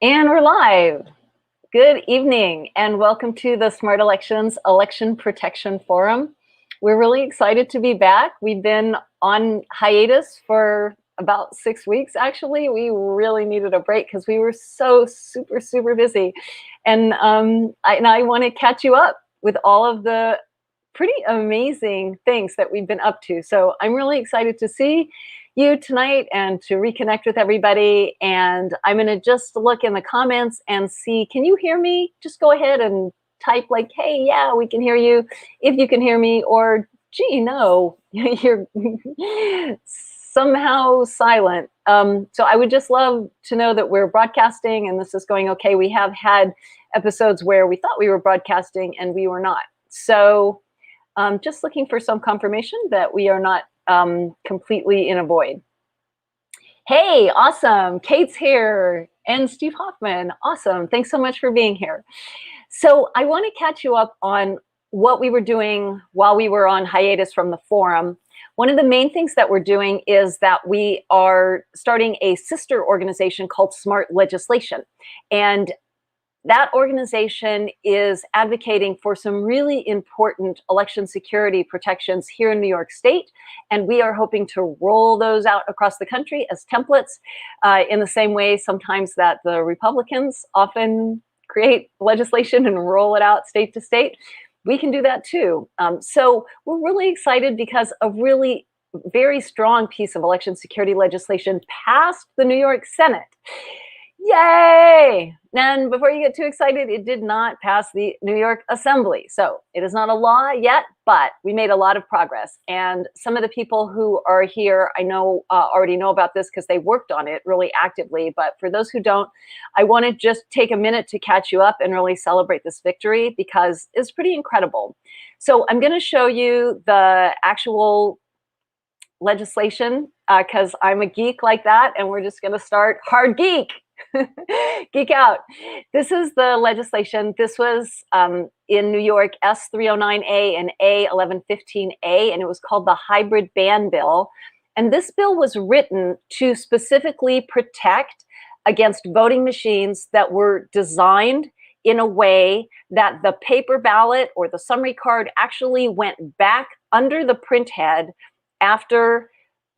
And we're live. Good evening and welcome to the Smart Elections Election Protection Forum. We're really excited to be back. We've been on hiatus for about 6 weeks, actually. We really needed a break because we were so super busy. And I want to catch you up with all of the pretty amazing things that we've been up to. So I'm really excited to see you tonight and to reconnect with everybody. And I'm going to just look in the comments and see, can you hear me? Just go ahead and type like, hey, yeah, we can hear you, if you can hear me, or gee, no, you're somehow silent. So I would just love to know that we're broadcasting and this is going okay. We have had episodes where we thought we were broadcasting and we were not. So just looking for some confirmation that we are not completely in a void. Hey, awesome. Kate's here and Steve Hoffman. Awesome. Thanks so much for being here. So I want to catch you up on what we were doing while we were on hiatus from the forum. One of the main things that we're doing is that we are starting a sister organization called Smart Legislation. And that organization is advocating for some really important election security protections here in New York State, and we are hoping to roll those out across the country as templates in the same way sometimes that the Republicans often create legislation and roll it out state to state. We can do that too. So we're really excited because a really very strong piece of election security legislation passed the New York Senate. Yay! And before you get too excited, it did not pass the New York Assembly. So it is not a law yet, but we made a lot of progress. And some of the people who are here, I know already know about this because they worked on it really actively. But for those who don't, I want to just take a minute to catch you up and really celebrate this victory because it's pretty incredible. So I'm going to show you the actual legislation because I'm a geek like that. And we're just going to start hard geek. Geek out. This is the legislation. This was in New York S309A and A1115A, and it was called the Hybrid Ban Bill. And this bill was written to specifically protect against voting machines that were designed in a way that the paper ballot or the summary card actually went back under the print head after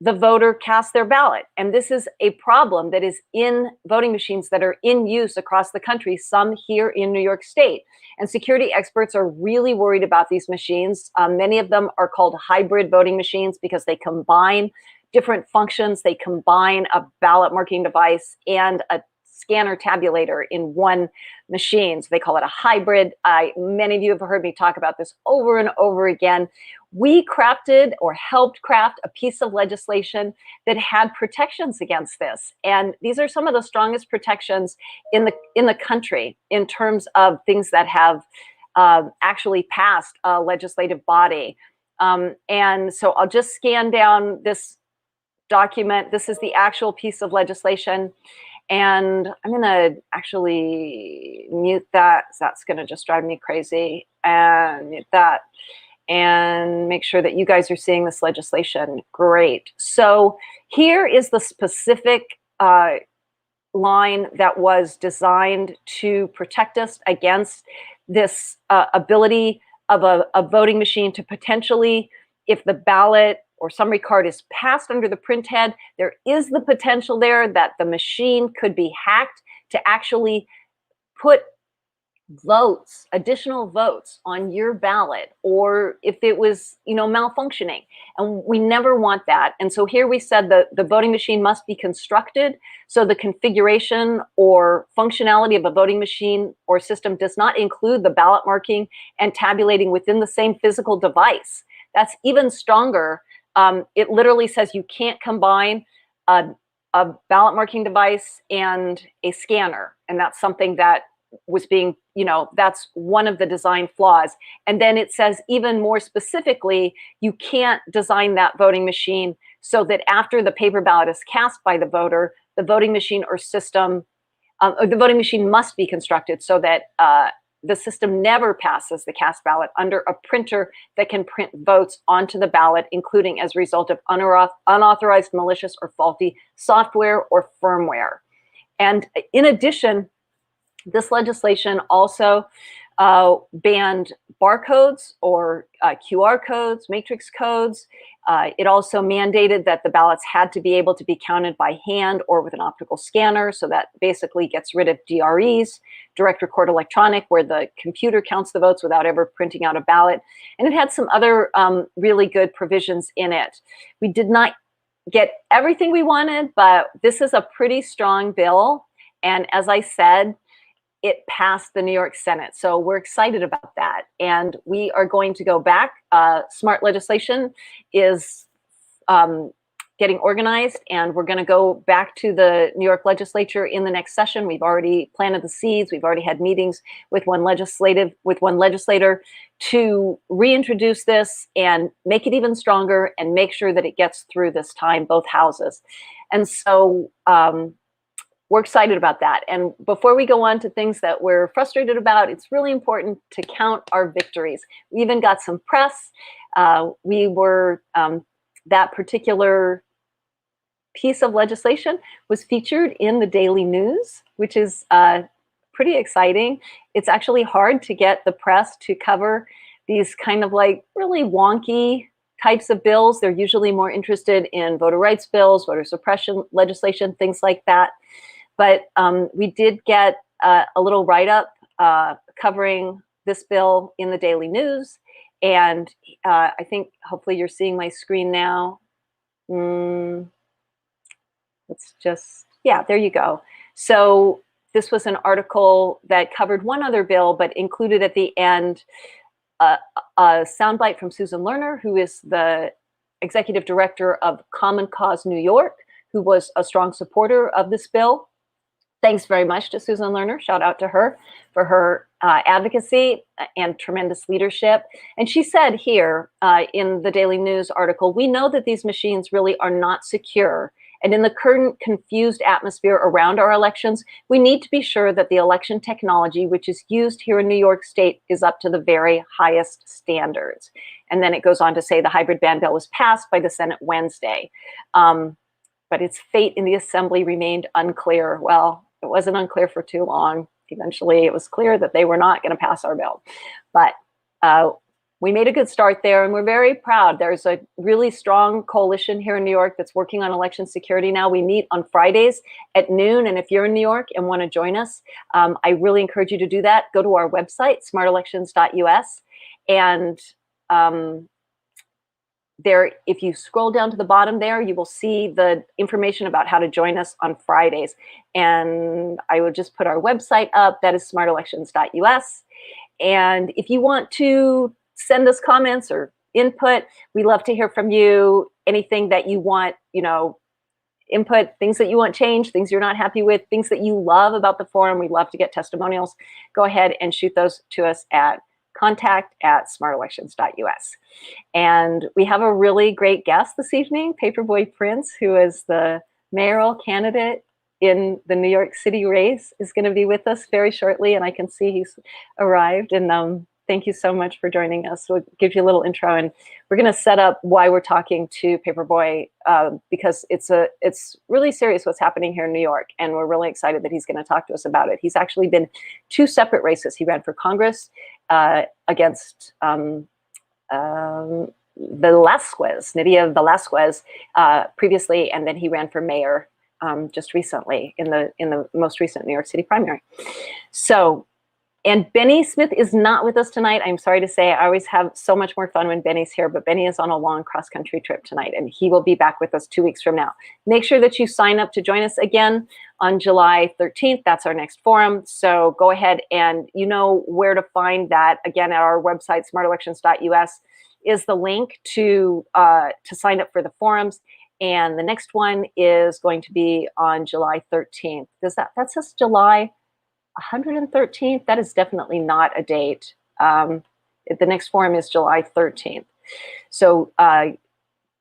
the voter cast their ballot. And this is a problem that is in voting machines that are in use across the country, some here in New York State. And security experts are really worried about these machines. Many of them are called hybrid voting machines because they combine different functions. They combine a ballot marking device and a scanner tabulator in one machine. So they call it a hybrid. Many of you have heard me talk about this over and over again. We crafted or helped craft a piece of legislation that had protections against this. And these are some of the strongest protections in the country in terms of things that have actually passed a legislative body. And so I'll just scan down this document. This is the actual piece of legislation. And I'm going to actually mute that. That's going to just drive me crazy. And mute that. And make sure that you guys are seeing this legislation. Great. So here is the specific line that was designed to protect us against this ability of a voting machine to potentially, if the ballot or summary card is passed under the print head, there is the potential there that the machine could be hacked to actually put votes, additional votes on your ballot, or if it was, malfunctioning. And we never want that. And so here we said that the voting machine must be constructed so the configuration or functionality of a voting machine or system does not include the ballot marking and tabulating within the same physical device. That's even stronger. It literally says you can't combine a ballot marking device and a scanner. And that's something that was being, that's one of the design flaws. And then it says even more specifically, you can't design that voting machine so that after the paper ballot is cast by the voter, the voting machine or system, or the voting machine must be constructed so that the system never passes the cast ballot under a printer that can print votes onto the ballot, including as a result of unauthorized, malicious, or faulty software or firmware. And in addition, This legislation also banned barcodes or QR codes, matrix codes. It also mandated that the ballots had to be able to be counted by hand or with an optical scanner. So that basically gets rid of DREs, direct record electronic, where the computer counts the votes without ever printing out a ballot. And it had some other really good provisions in it. We did not get everything we wanted, but this is a pretty strong bill. And as I said, it passed the New York Senate. So we're excited about that. And we are going to go back. Smart legislation is getting organized, and we're going to go back to the New York legislature in the next session. We've already planted the seeds. We've already had meetings with one legislator to reintroduce this and make it even stronger and make sure that it gets through this time, both houses. And so we're excited about that. And before we go on to things that we're frustrated about, it's really important to count our victories. We even got some press. That particular piece of legislation was featured in the Daily News, which is pretty exciting. It's actually hard to get the press to cover these kind of like really wonky types of bills. They're usually more interested in voter rights bills, voter suppression legislation, things like that. But we did get a little write-up covering this bill in the Daily News. And I think hopefully you're seeing my screen now. Let's just, yeah, there you go. So this was an article that covered one other bill, but included at the end a soundbite from Susan Lerner, who is the executive director of Common Cause New York, who was a strong supporter of this bill. Thanks very much to Susan Lerner. Shout out to her for her advocacy and tremendous leadership. And she said here in the Daily News article, we know that these machines really are not secure. And in the current confused atmosphere around our elections, we need to be sure that the election technology, which is used here in New York State, is up to the very highest standards. And then it goes on to say the hybrid ban bill was passed by the Senate Wednesday. But its fate in the Assembly remained unclear. Well, it wasn't unclear for too long. Eventually, it was clear that they were not going to pass our bill. But we made a good start there, and we're very proud. There's a really strong coalition here in New York that's working on election security now. We meet on Fridays at noon, and if you're in New York and want to join us, I really encourage you to do that. Go to our website, smartelections.us, and there, if you scroll down to the bottom there, you will see the information about how to join us on Fridays. And I would just put our website up. That is smartelections.us. And if you want to send us comments or input, we love to hear from you. Anything that you want, input, things that you want changed, things you're not happy with, things that you love about the forum. We love to get testimonials. Go ahead and shoot those to us at contact@smartelections.us. And we have a really great guest this evening, Paperboy Prince, who is the mayoral candidate in the New York City race, is going to be with us very shortly. And I can see he's arrived. And thank you so much for joining us. We'll give you a little intro, and we're going to set up why we're talking to Paperboy because it's really serious what's happening here in New York, and we're really excited that he's going to talk to us about it. He's actually been two separate races. He ran for Congress against Nydia Velazquez previously, and then he ran for mayor just recently in the most recent New York City primary. So. And Benny Smith is not with us tonight. I'm sorry to say, I always have so much more fun when Benny's here, but Benny is on a long cross-country trip tonight, and he will be back with us 2 weeks from now. Make sure that you sign up to join us again on July 13th. That's our next forum. So go ahead, and you know where to find that. Again, at our website, smartelections.us, is the link to sign up for the forums. And the next one is going to be on July 13th. That says July 113th? That is definitely not a date. The next forum is July 13th. So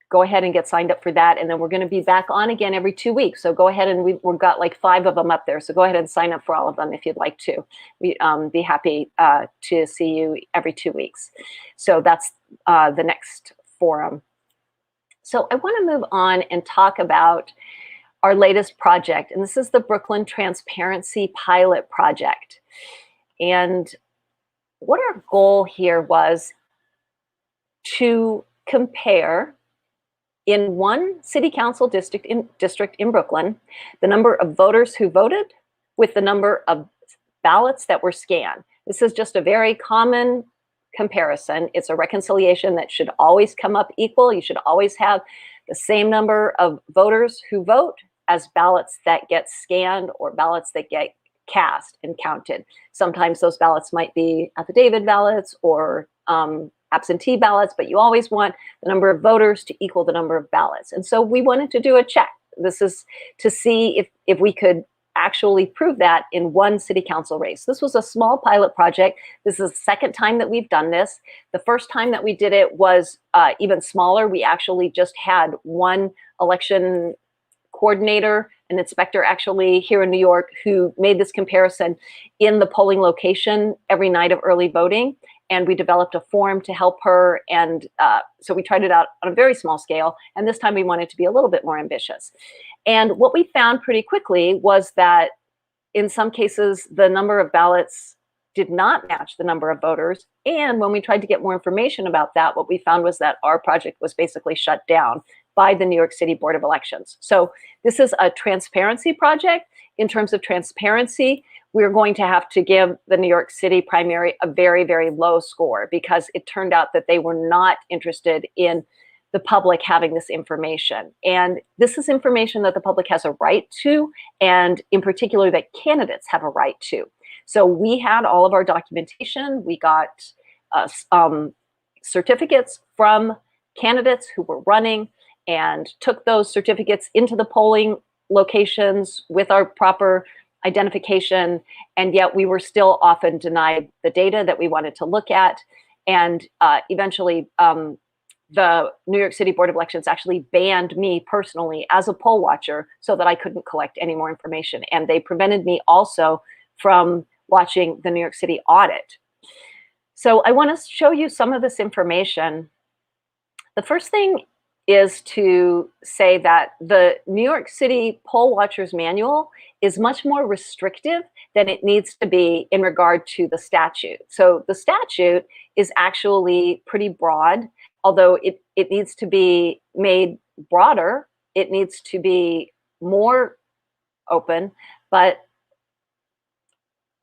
go ahead and get signed up for that. And then we're going to be back on again every 2 weeks. So go ahead, and we've got like 5 of them up there. So go ahead and sign up for all of them if you'd like to. We'd be happy to see you every 2 weeks. So that's the next forum. So I want to move on and talk about our latest project, and this is the Brooklyn Transparency Pilot Project. And what our goal here was to compare in one city council district in Brooklyn, the number of voters who voted with the number of ballots that were scanned. This is just a very common comparison. It's a reconciliation that should always come up equal. You should always have the same number of voters who vote as ballots that get scanned or ballots that get cast and counted. Sometimes those ballots might be affidavit ballots or absentee ballots, but you always want the number of voters to equal the number of ballots. And so we wanted to do a check. This is to see if we could actually prove that in one city council race. This was a small pilot project. This is the second time that we've done this. The first time that we did it was even smaller. We actually just had one election coordinator, an inspector actually here in New York, who made this comparison in the polling location every night of early voting. And we developed a form to help her. And so we tried it out on a very small scale. And this time we wanted to be a little bit more ambitious. And what we found pretty quickly was that in some cases, the number of ballots did not match the number of voters. And when we tried to get more information about that, what we found was that our project was basically shut down by the New York City Board of Elections. So this is a transparency project. In terms of transparency, we're going to have to give the New York City primary a very, very low score because it turned out that they were not interested in the public having this information. And this is information that the public has a right to, and in particular that candidates have a right to. So we had all of our documentation. We got certificates from candidates who were running and took those certificates into the polling locations with our proper identification, and yet we were still often denied the data that we wanted to look at. And eventually, the New York City Board of Elections actually banned me personally as a poll watcher so that I couldn't collect any more information. And they prevented me also from watching the New York City audit. So I want to show you some of this information. The first thing is to say that the New York City Poll Watchers Manual is much more restrictive than it needs to be in regard to the statute. So the statute is actually pretty broad, although it needs to be made broader. It needs to be more open, but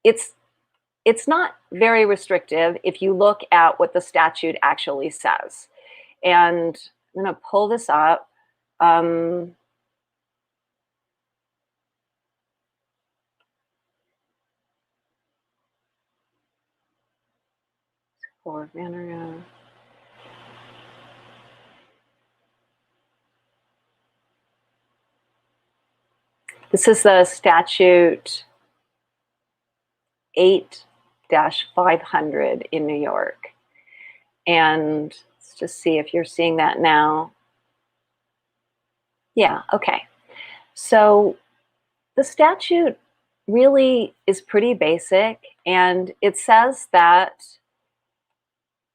it's not very restrictive if you look at what the statute actually says. And I'm going to pull this up. This is the statute 8-500 in New York. And let's just see if you're seeing that now. Yeah, okay. So the statute really is pretty basic, and it says that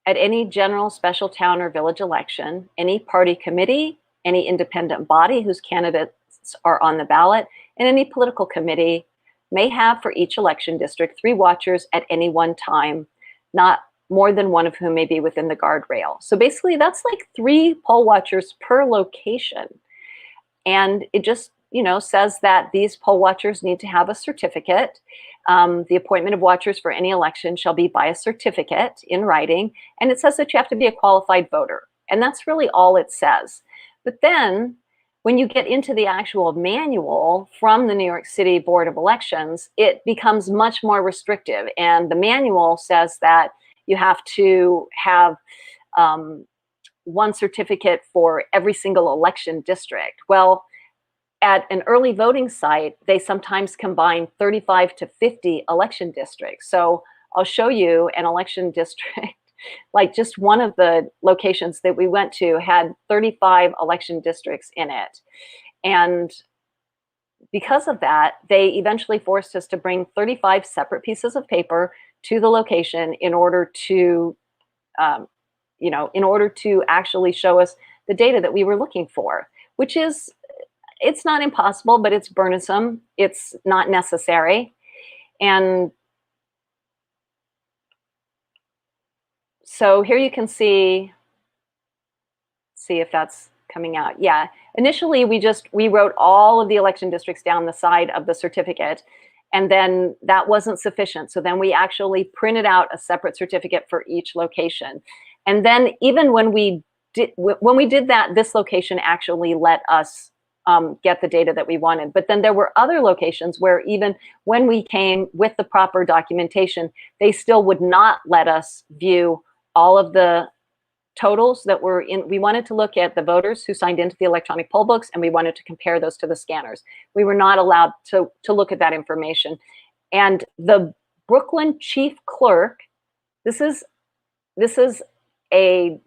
at any general, special town, or village election, any party committee, any independent body whose candidates are on the ballot, and any political committee may have for each election district 3 watchers at any one time, not more than one of whom may be within the guardrail. So basically that's like 3 poll watchers per location. And it just, says that these poll watchers need to have a certificate. The appointment of watchers for any election shall be by a certificate in writing. And it says that you have to be a qualified voter. And that's really all it says. But then when you get into the actual manual from the New York City Board of Elections, it becomes much more restrictive. And the manual says that you have to have one certificate for every single election district. Well, at an early voting site, they sometimes combine 35 to 50 election districts. So I'll show you an election district, like just one of the locations that we went to had 35 election districts in it. And because of that, they eventually forced us to bring 35 separate pieces of paper to the location in order to, in order to actually show us the data that we were looking for, which is, it's not impossible, but it's burdensome. It's not necessary. And so here you can see if that's coming out. Yeah, initially we wrote all of the election districts down the side of the certificate, and then that wasn't sufficient. So then we actually printed out a separate certificate for each location. And then even when we did that, this location actually let us get the data that we wanted. But then there were other locations where even when we came with the proper documentation, they still would not let us view all of the totals that were in. We wanted to look at the voters who signed into the electronic poll books, and we wanted to compare those to the scanners. We were not allowed to look at that information. And the Brooklyn chief clerk, this is a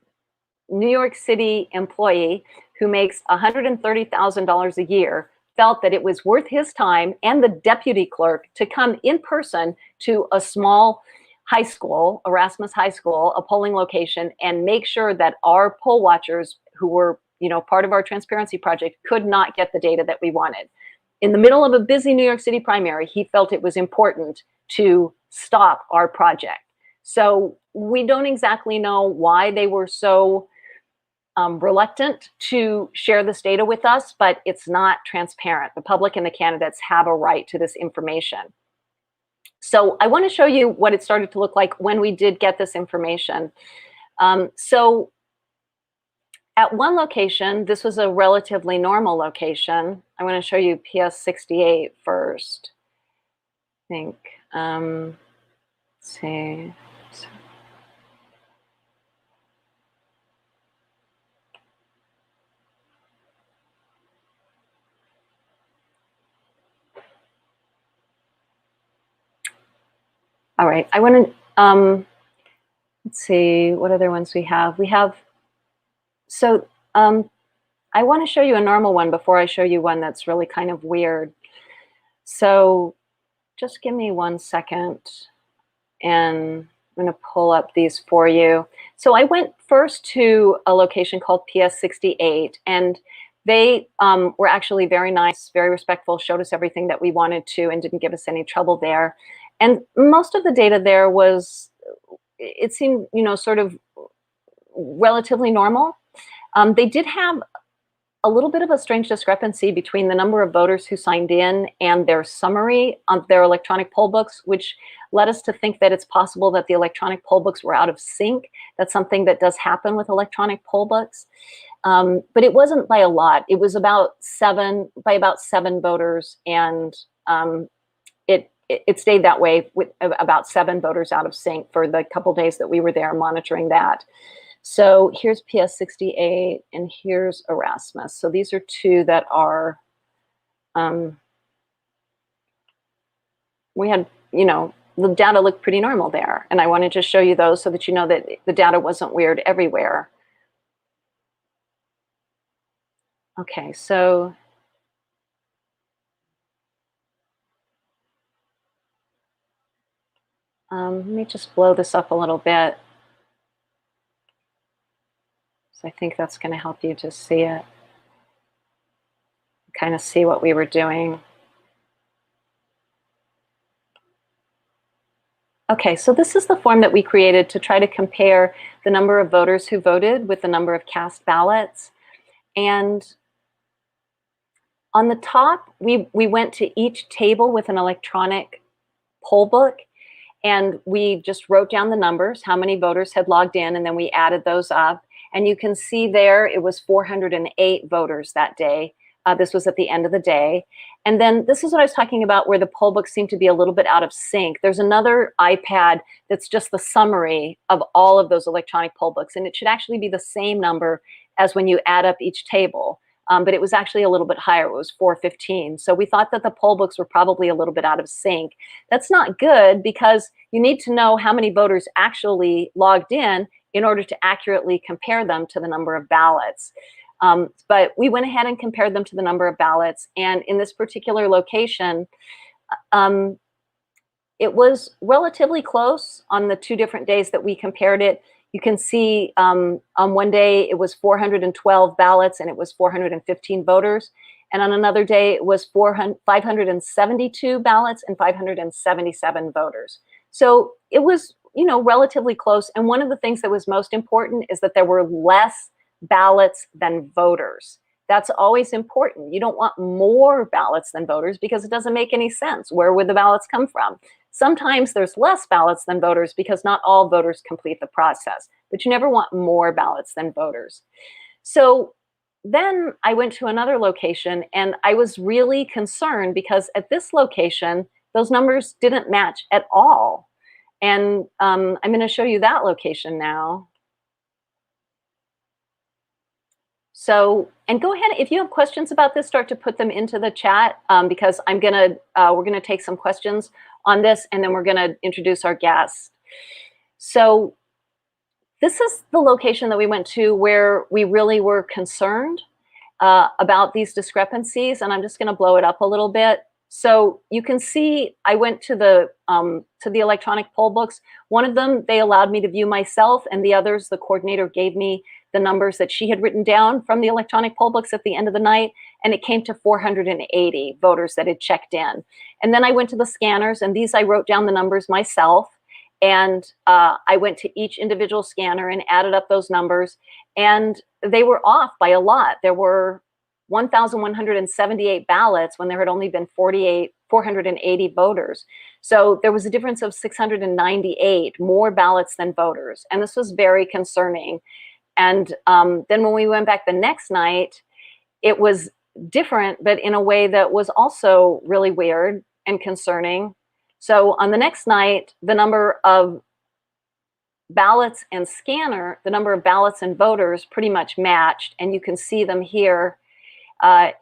New York City employee who makes $130,000 a year, felt that it was worth his time and the deputy clerk to come in person to a small high school, Erasmus High School, a polling location, and make sure that our poll watchers who were, part of our transparency project could not get the data that we wanted. In the middle of a busy New York City primary, he felt it was important to stop our project. So we don't exactly know why they were so reluctant to share this data with us, but it's not transparent. The public and the candidates have a right to this information. So I want to show you what it started to look like when we did get this information. So at one location, this was a relatively normal location. I want to show you PS 68 first. I think, let's see. All right, I want to, let's see, what other ones we have. So I want to show you a normal one before I show you one that's really kind of weird. So just give me 1 second, and I'm going to pull up these for you. So I went first to a location called PS 68, and they were actually very nice, very respectful, showed us everything that we wanted to, and didn't give us any trouble there. And most of the data there was, it seemed, sort of relatively normal. They did have a little bit of a strange discrepancy between the number of voters who signed in and their summary of their electronic poll books, which led us to think that it's possible that the electronic poll books were out of sync. That's something that does happen with electronic poll books. But it wasn't by a lot. It was about about seven voters, and it stayed that way with about 7 voters out of sync for the couple days that we were there monitoring that. So here's PS 68 and here's Erasmus. So these are 2 that are, we had, the data looked pretty normal there. And I wanted to show you those so that you know that the data wasn't weird everywhere. Okay, so let me just blow this up a little bit. So I think that's going to help you to see it, kind of see what we were doing. Okay, so this is the form that we created to try to compare the number of voters who voted with the number of cast ballots. And on the top, we went to each table with an electronic poll book, and we just wrote down the numbers, how many voters had logged in, and then we added those up. And you can see there it was 408 voters that day. This was at the end of the day. And then this is what I was talking about, where the poll books seem to be a little bit out of sync. There's another iPad that's just the summary of all of those electronic poll books, and it should actually be the same number as when you add up each table. But it was actually a little bit higher. It was 415. So we thought that the poll books were probably a little bit out of sync. That's not good, because you need to know how many voters actually logged in order to accurately compare them to the number of ballots. But we went ahead and compared them to the number of ballots. And in this particular location, it was relatively close on the 2 different days that we compared it. You can see on one day it was 412 ballots and it was 415 voters. And on another day, it was 572 ballots and 577 voters. So it was, relatively close. And one of the things that was most important is that there were less ballots than voters. That's always important. You don't want more ballots than voters because it doesn't make any sense. Where would the ballots come from? Sometimes there's less ballots than voters because not all voters complete the process, but you never want more ballots than voters. So then I went to another location and I was really concerned because at this location, those numbers didn't match at all. And I'm going to show you that location now. So, and go ahead, if you have questions about this, start to put them into the chat because we're gonna take some questions on this and then we're gonna introduce our guest. So this is the location that we went to where we really were concerned about these discrepancies, and I'm just gonna blow it up a little bit. So you can see I went to the electronic poll books. One of them, they allowed me to view myself, and the others, the coordinator gave me the numbers that she had written down from the electronic poll books at the end of the night, and it came to 480 voters that had checked in. And then I went to the scanners, and these I wrote down the numbers myself, and I went to each individual scanner and added up those numbers, and they were off by a lot. There were 1,178 ballots when there had only been 480 voters. So there was a difference of 698 more ballots than voters, and this was very concerning. And then when we went back the next night, it was different, but in a way that was also really weird and concerning. So on the next night, the number of ballots and scanner, the number of ballots and voters pretty much matched, and you can see them here.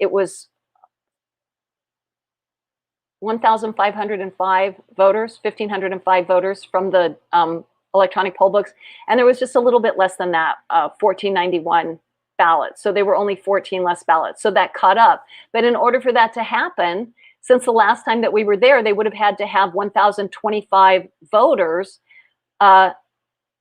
It was 1,505 voters, 1,505 voters from the electronic poll books, and there was just a little bit less than that, 1,491 ballots. So there were only 14 less ballots. So that caught up. But in order for that to happen, since the last time that we were there, they would have had to have 1,025 voters, but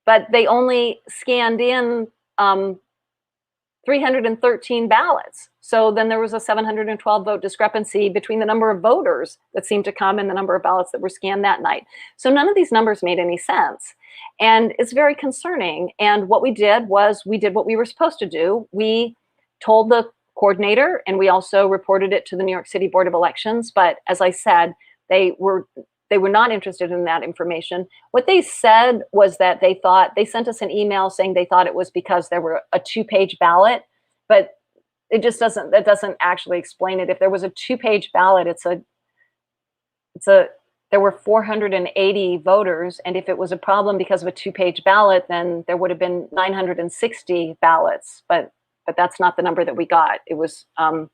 they only scanned in 313 ballots. So then there was a 712 vote discrepancy between the number of voters that seemed to come and the number of ballots that were scanned that night. So none of these numbers made any sense. And it's very concerning. And what we did was we did what we were supposed to do. We told the coordinator, and we also reported it to the New York City Board of Elections. But as I said, they were not interested in that information. What they said was that they sent us an email saying they thought it was because there were a 2-page ballot, but that doesn't actually explain it. If there was a 2-page ballot, there were 480 voters, and if it was a problem because of a 2-page ballot, then there would have been 960 ballots, but that's not the number that we got. It was around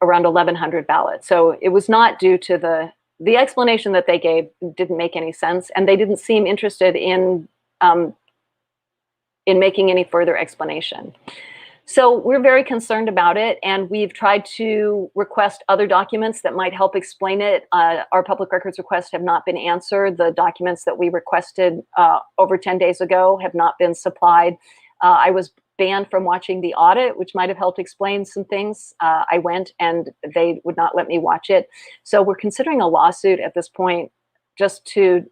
1,100 ballots. So it was not due to the explanation that they gave didn't make any sense, and they didn't seem interested in making any further explanation. So we're very concerned about it, and we've tried to request other documents that might help explain it. Our public records requests have not been answered. The documents that we requested over 10 days ago have not been supplied. I was banned from watching the audit, which might have helped explain some things. I went and they would not let me watch it. So we're considering a lawsuit at this point just to,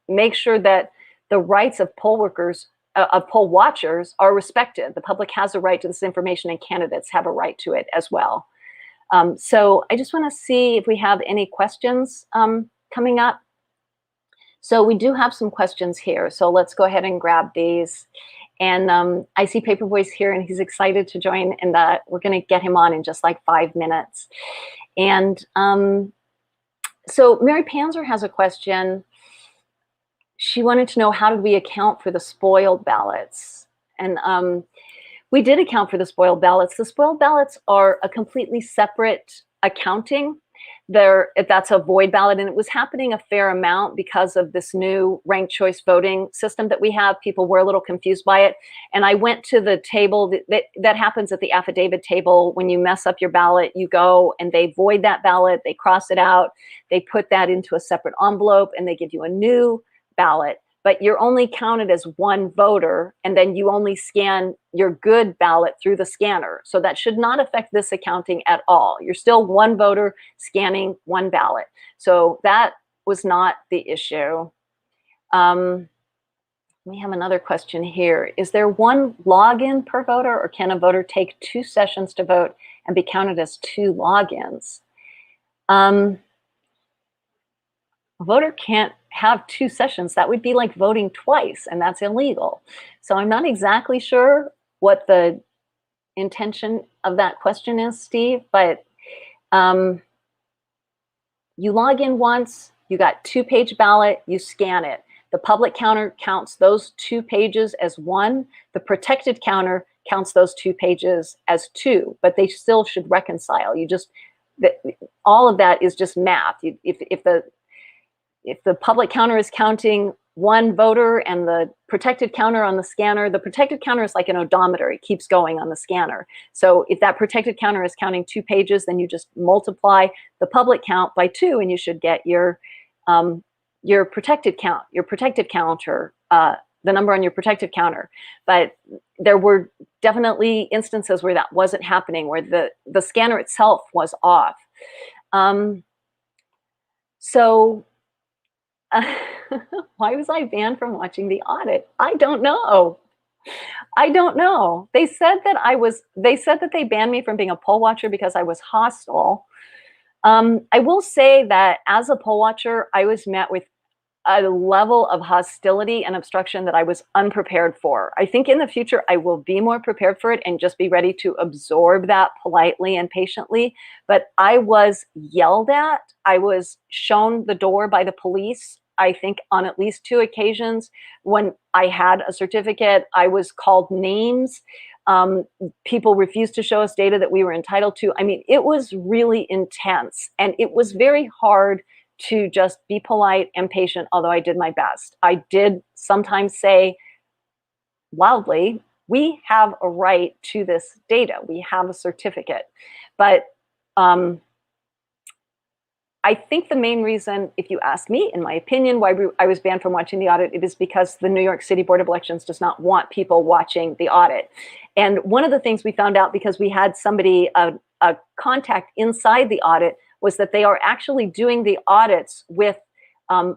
make sure that the rights of poll workers, of poll watchers are respected. The public has a right to this information and candidates have a right to it as well. So I just want to see if we have any questions coming up. So we do have some questions here. So let's go ahead and grab these. And I see Paperboy's here and he's excited to join, and we're going to get him on in just like 5 minutes. And so Mary Panzer has a question. She wanted to know, how did we account for the spoiled ballots? And we did account for the spoiled ballots. The spoiled ballots are a completely separate accounting. That's a void ballot, and it was happening a fair amount because of this new ranked choice voting system that we have. People were a little confused by it, and I went to the table that happens at the affidavit table. When you mess up your ballot, you go and they void that ballot, they cross it out, they put that into a separate envelope, and they give you a new ballot. but you're only counted as one voter, and then you only scan your good ballot through the scanner. So that should not affect this accounting at all. You're still one voter scanning one ballot. So that was not the issue. We have another question here. Is there one login per voter, or can a voter take 2 sessions to vote and be counted as 2 logins? A voter can't have 2 sessions. That would be like voting twice, and that's illegal. So I'm not exactly sure what the intention of that question is, Steve, but you log in once, you got 2-page ballot, you scan it. The public counter counts those 2 pages as 1. The protected counter counts those 2 pages as 2, but they still should reconcile. You just, all of that is just math. If the public counter is counting 1 voter and the protected counter on the scanner, the protected counter is like an odometer. It keeps going on the scanner. So if that protected counter is counting 2 pages, then you just multiply the public count by 2, and you should get your protected count, your protected counter, the number on your protected counter. But there were definitely instances where that wasn't happening, where the scanner itself was off. Why was I banned from watching the audit? I don't know. I don't know. They said that they banned me from being a poll watcher because I was hostile. I will say that as a poll watcher, I was met with a level of hostility and obstruction that I was unprepared for. I think in the future, I will be more prepared for it and just be ready to absorb that politely and patiently. But I was yelled at. I was shown the door by the police, I think on at least 2 occasions. When I had a certificate, I was called names. People refused to show us data that we were entitled to. I mean, it was really intense, and it was very hard to just be polite and patient, although I did my best. I did sometimes say loudly, we have a right to this data. We have a certificate. But I think the main reason, if you ask me, in my opinion, why I was banned from watching the audit, it is because the New York City Board of Elections does not want people watching the audit. And one of the things we found out, because we had somebody, a contact inside the audit, was that they are actually doing the audits with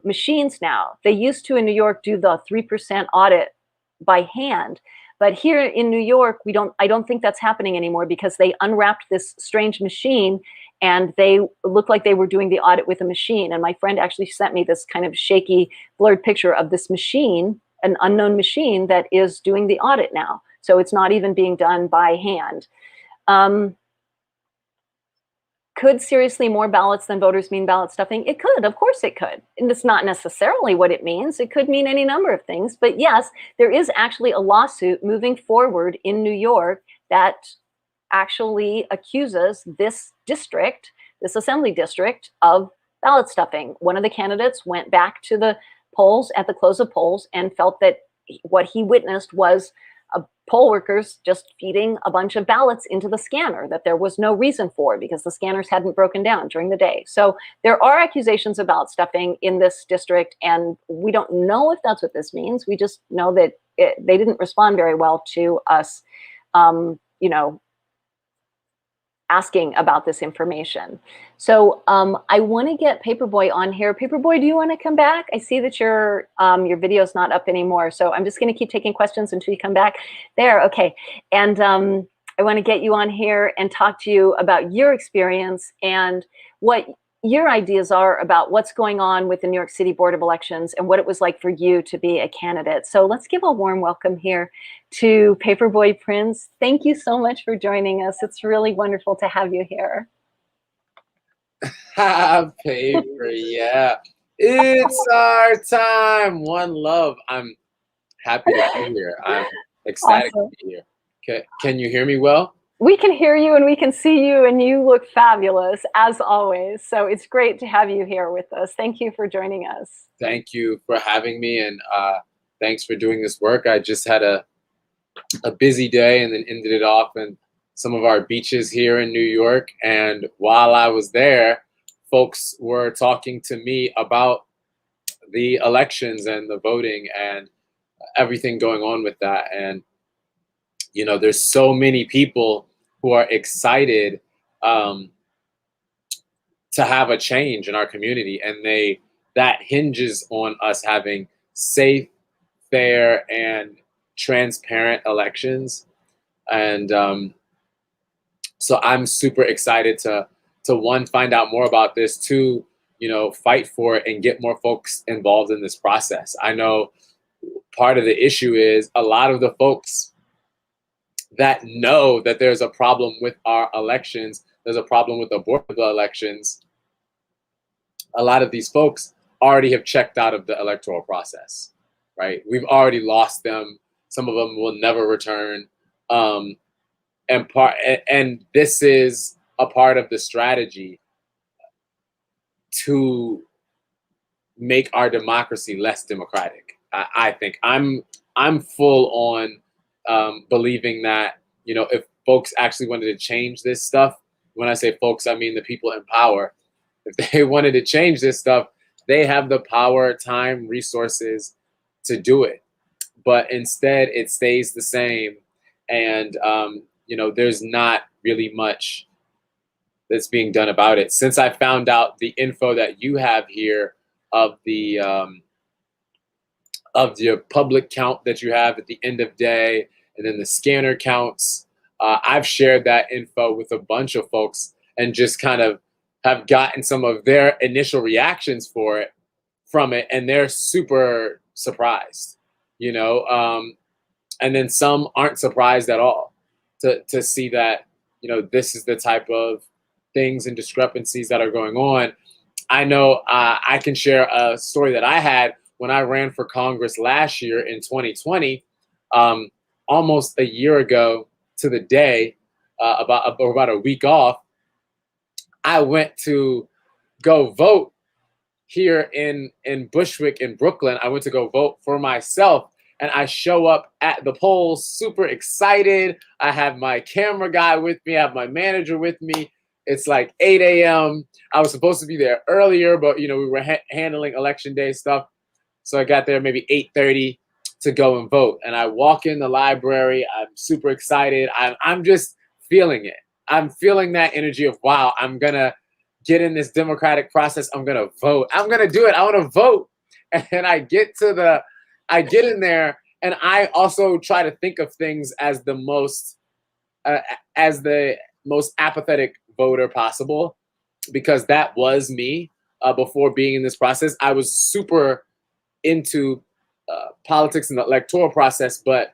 machines now. They used to, in New York, do the 3% audit by hand. But here in New York, I don't think that's happening anymore, because they unwrapped this strange machine and they looked like they were doing the audit with a machine. And my friend actually sent me this kind of shaky, blurred picture of this machine, an unknown machine that is doing the audit now. So it's not even being done by hand. Could seriously more ballots than voters mean ballot stuffing? It could, of course it could. And it's not necessarily what it means. It could mean any number of things. But yes, there is actually a lawsuit moving forward in New York that actually accuses this district, this assembly district, of ballot stuffing. One of the candidates went back to the polls at the close of polls and felt that what he witnessed was poll workers just feeding a bunch of ballots into the scanner that there was no reason for, because the scanners hadn't broken down during the day. So there are accusations of ballot stuffing in this district, and we don't know if that's what this means. We just know that they didn't respond very well to us, asking about this information. So I want to get Paperboy on here. Paperboy, do you want to come back? I see that your video's not up anymore, so I'm just going to keep taking questions until you come back. There, okay. And I want to get you on here and talk to you about your experience and what your ideas are about what's going on with the New York City Board of Elections and what it was like for you to be a candidate. So let's give a warm welcome here to Paperboy Prince. Thank you so much for joining us. It's really wonderful to have you here. Paper, yeah. It's our time. One love. I'm happy to be here. I'm ecstatic to be here. Okay. Can you hear me well? We can hear you and we can see you, and you look fabulous as always. So it's great to have you here with us. Thank you for joining us. Thank you for having me, and thanks for doing this work. I just had a busy day and then ended it off in some of our beaches here in New York. And while I was there, folks were talking to me about the elections and the voting and everything going on with that. And there's so many people who are excited um, to have a change in our community, and that hinges on us having safe, fair, and transparent elections. And so I'm super excited to one, find out more about this, two, fight for it and get more folks involved in this process. I know part of the issue is a lot of the folks that know that there's a problem with our elections, there's a problem with the board of the elections. A lot of these folks already have checked out of the electoral process, right? We've already lost them. Some of them will never return. And this is a part of the strategy to make our democracy less democratic. I think I'm full on believing that if folks actually wanted to change this stuff, when I say folks, I mean the people in power. If they wanted to change this stuff, they have the power, time, resources to do it. But instead, it stays the same, and there's not really much that's being done about it. Since I found out the info that you have here of your public count that you have at the end of day, and then the scanner counts, I've shared that info with a bunch of folks and just kind of have gotten some of their initial reactions from it, and they're super surprised, and then some aren't surprised at all to see that this is the type of things and discrepancies that are going on. I know I can share a story that I had when I ran for Congress last year in 2020, almost a year ago to the day, about a week off. I went to go vote here in Bushwick in Brooklyn. I went to go vote for myself, and I show up at the polls super excited. I have my camera guy with me. I have my manager with me. It's like 8 a.m. I was supposed to be there earlier, but we were handling election day stuff. So I got there maybe 8:30 to go and vote. And I walk in the library. I'm super excited. I'm just feeling it. I'm feeling that energy of, wow, I'm going to get in this democratic process. I'm going to vote. I'm going to do it. I want to vote. And I get in there, and I also try to think of things as the most apathetic voter possible, because that was me before being in this process. I was super into politics and the electoral process, but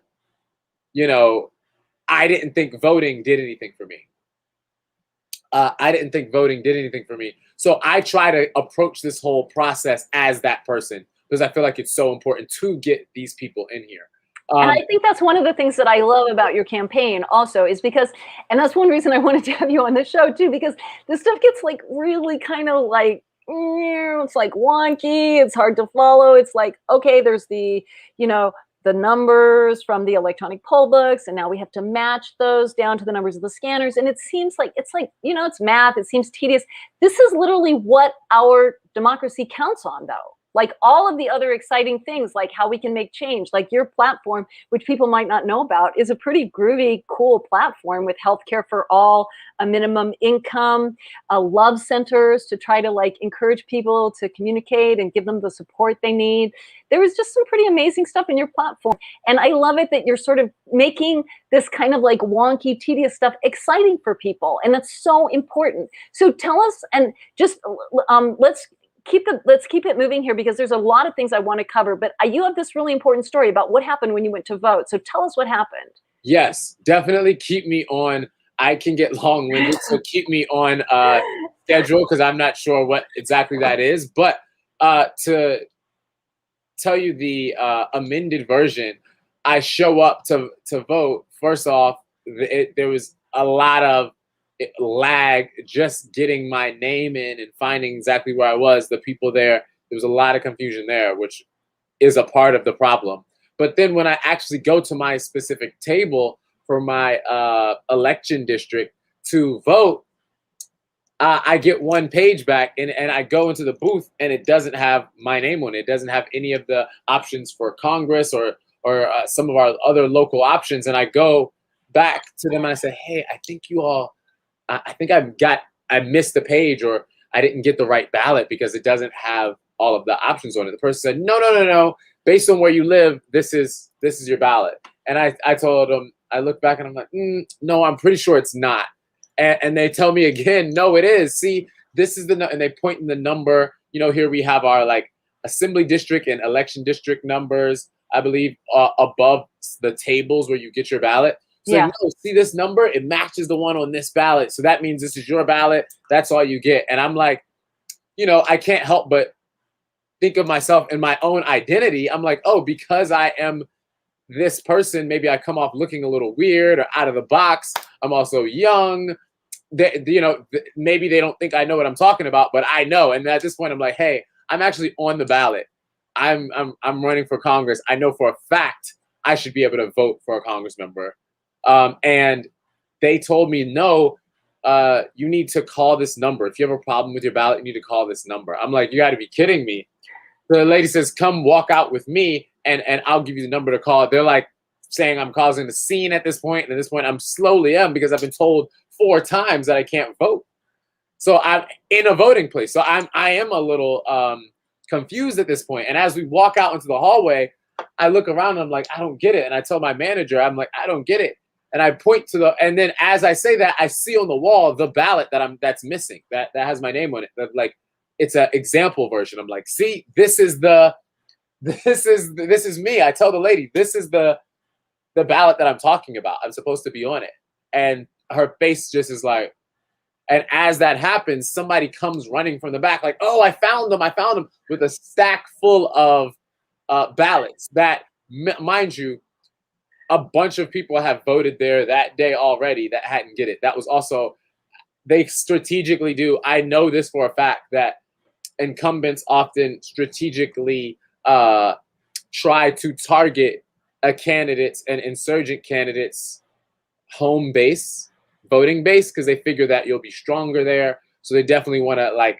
I didn't think voting did anything for me. So I try to approach this whole process as that person, because I feel like it's so important to get these people in here. And I think that's one of the things that I love about your campaign also, is because, and that's one reason I wanted to have you on the show too, because this stuff gets like really kind of like, it's like wonky, it's hard to follow. It's like, okay, there's the numbers from the electronic poll books, and now we have to match those down to the numbers of the scanners. And it seems like, it's math. It seems tedious. This is literally what our democracy counts on, though. Like all of the other exciting things, like how we can make change, like your platform, which people might not know about, is a pretty groovy, cool platform with healthcare for all, a minimum income, love centers to try to like encourage people to communicate and give them the support they need. There was just some pretty amazing stuff in your platform. And I love it that you're sort of making this kind of like wonky, tedious stuff exciting for people. And that's so important. So tell us, and just let's keep it moving here, because there's a lot of things I want to cover, but you have this really important story about what happened when you went to vote. So tell us what happened. Yes, definitely keep me on. I can get long-winded, so keep me on schedule, because I'm not sure what exactly that is. But to tell you the amended version, I show up to vote. First off, there was a lot of lag just getting my name in and finding exactly where I was. The people there was a lot of confusion there, which is a part of the problem. But then when I actually go to my specific table for my election district to vote, I get one page back, and I go into the booth, and it doesn't have my name on it. It doesn't have any of the options for Congress or some of our other local options. And I go back to them and I say, hey, I think you all, I think I missed the page, or I didn't get the right ballot because it doesn't have all of the options on it. The person said, no, no, no, no. Based on where you live, this is your ballot. And I told them, I look back and I'm like, no, I'm pretty sure it's not. And they tell me again, no, it is. See, this is and they point in the number. You know, here we have our like assembly district and election district numbers, I believe, above the tables where you get your ballot. So Yeah. no, see this number? It matches the one on this ballot. So that means this is your ballot. That's all you get. And I'm like, you know, I can't help but think of myself in my own identity. I'm like, oh, because I am this person, maybe I come off looking a little weird or out of the box. I'm also young. You know, maybe they don't think I know what I'm talking about, but I know. And at this point, I'm like, hey, I'm actually on the ballot. I'm running for Congress. I know for a fact I should be able to vote for a Congress member. And they told me, no, you need to call this number. If you have a problem with your ballot, you need to call this number. I'm like, you got to be kidding me. The lady says, come walk out with me, and I'll give you the number to call. They're like saying I'm causing a scene at this point. And at this point, I'm slowly because I've been told 4 times that I can't vote. So I'm in a voting place. So I am a little confused at this point. And as we walk out into the hallway, I look around and I'm like, I don't get it. And I tell my manager, I'm like, I don't get it. And I point to and then as I say that, I see on the wall the ballot that's missing, that has my name on it. That, like, it's an example version. I'm like, see, this is me. I tell the lady, this is the ballot that I'm talking about. I'm supposed to be on it. And her face just is like, and as that happens, somebody comes running from the back, like, oh, I found them with a stack full of ballots that, mind you, a bunch of people have voted there that day already that hadn't get it. That was also, they strategically do. I know this for a fact that incumbents often strategically try to target a candidate's and insurgent candidate's home base, voting base, because they figure that you'll be stronger there. So they definitely want to like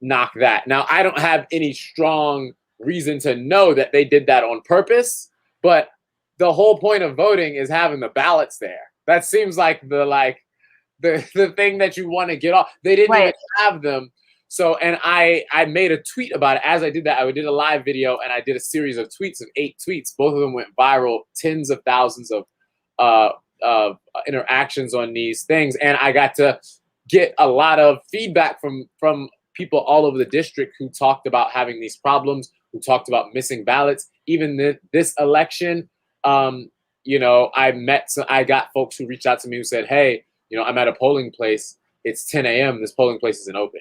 knock that. Now, I don't have any strong reason to know that they did that on purpose, but the whole point of voting is having the ballots there. That seems like the thing that you want to get off. They didn't even have them. So, and I made a tweet about it. As I did that, I did a live video and I did a series of tweets of 8 tweets. Both of them went viral, tens of thousands of interactions on these things. And I got to get a lot of feedback from people all over the district who talked about having these problems, who talked about missing ballots. Even this election, you know, I got folks who reached out to me who said, hey, you know, I'm at a polling place. It's 10 a.m. This polling place isn't open.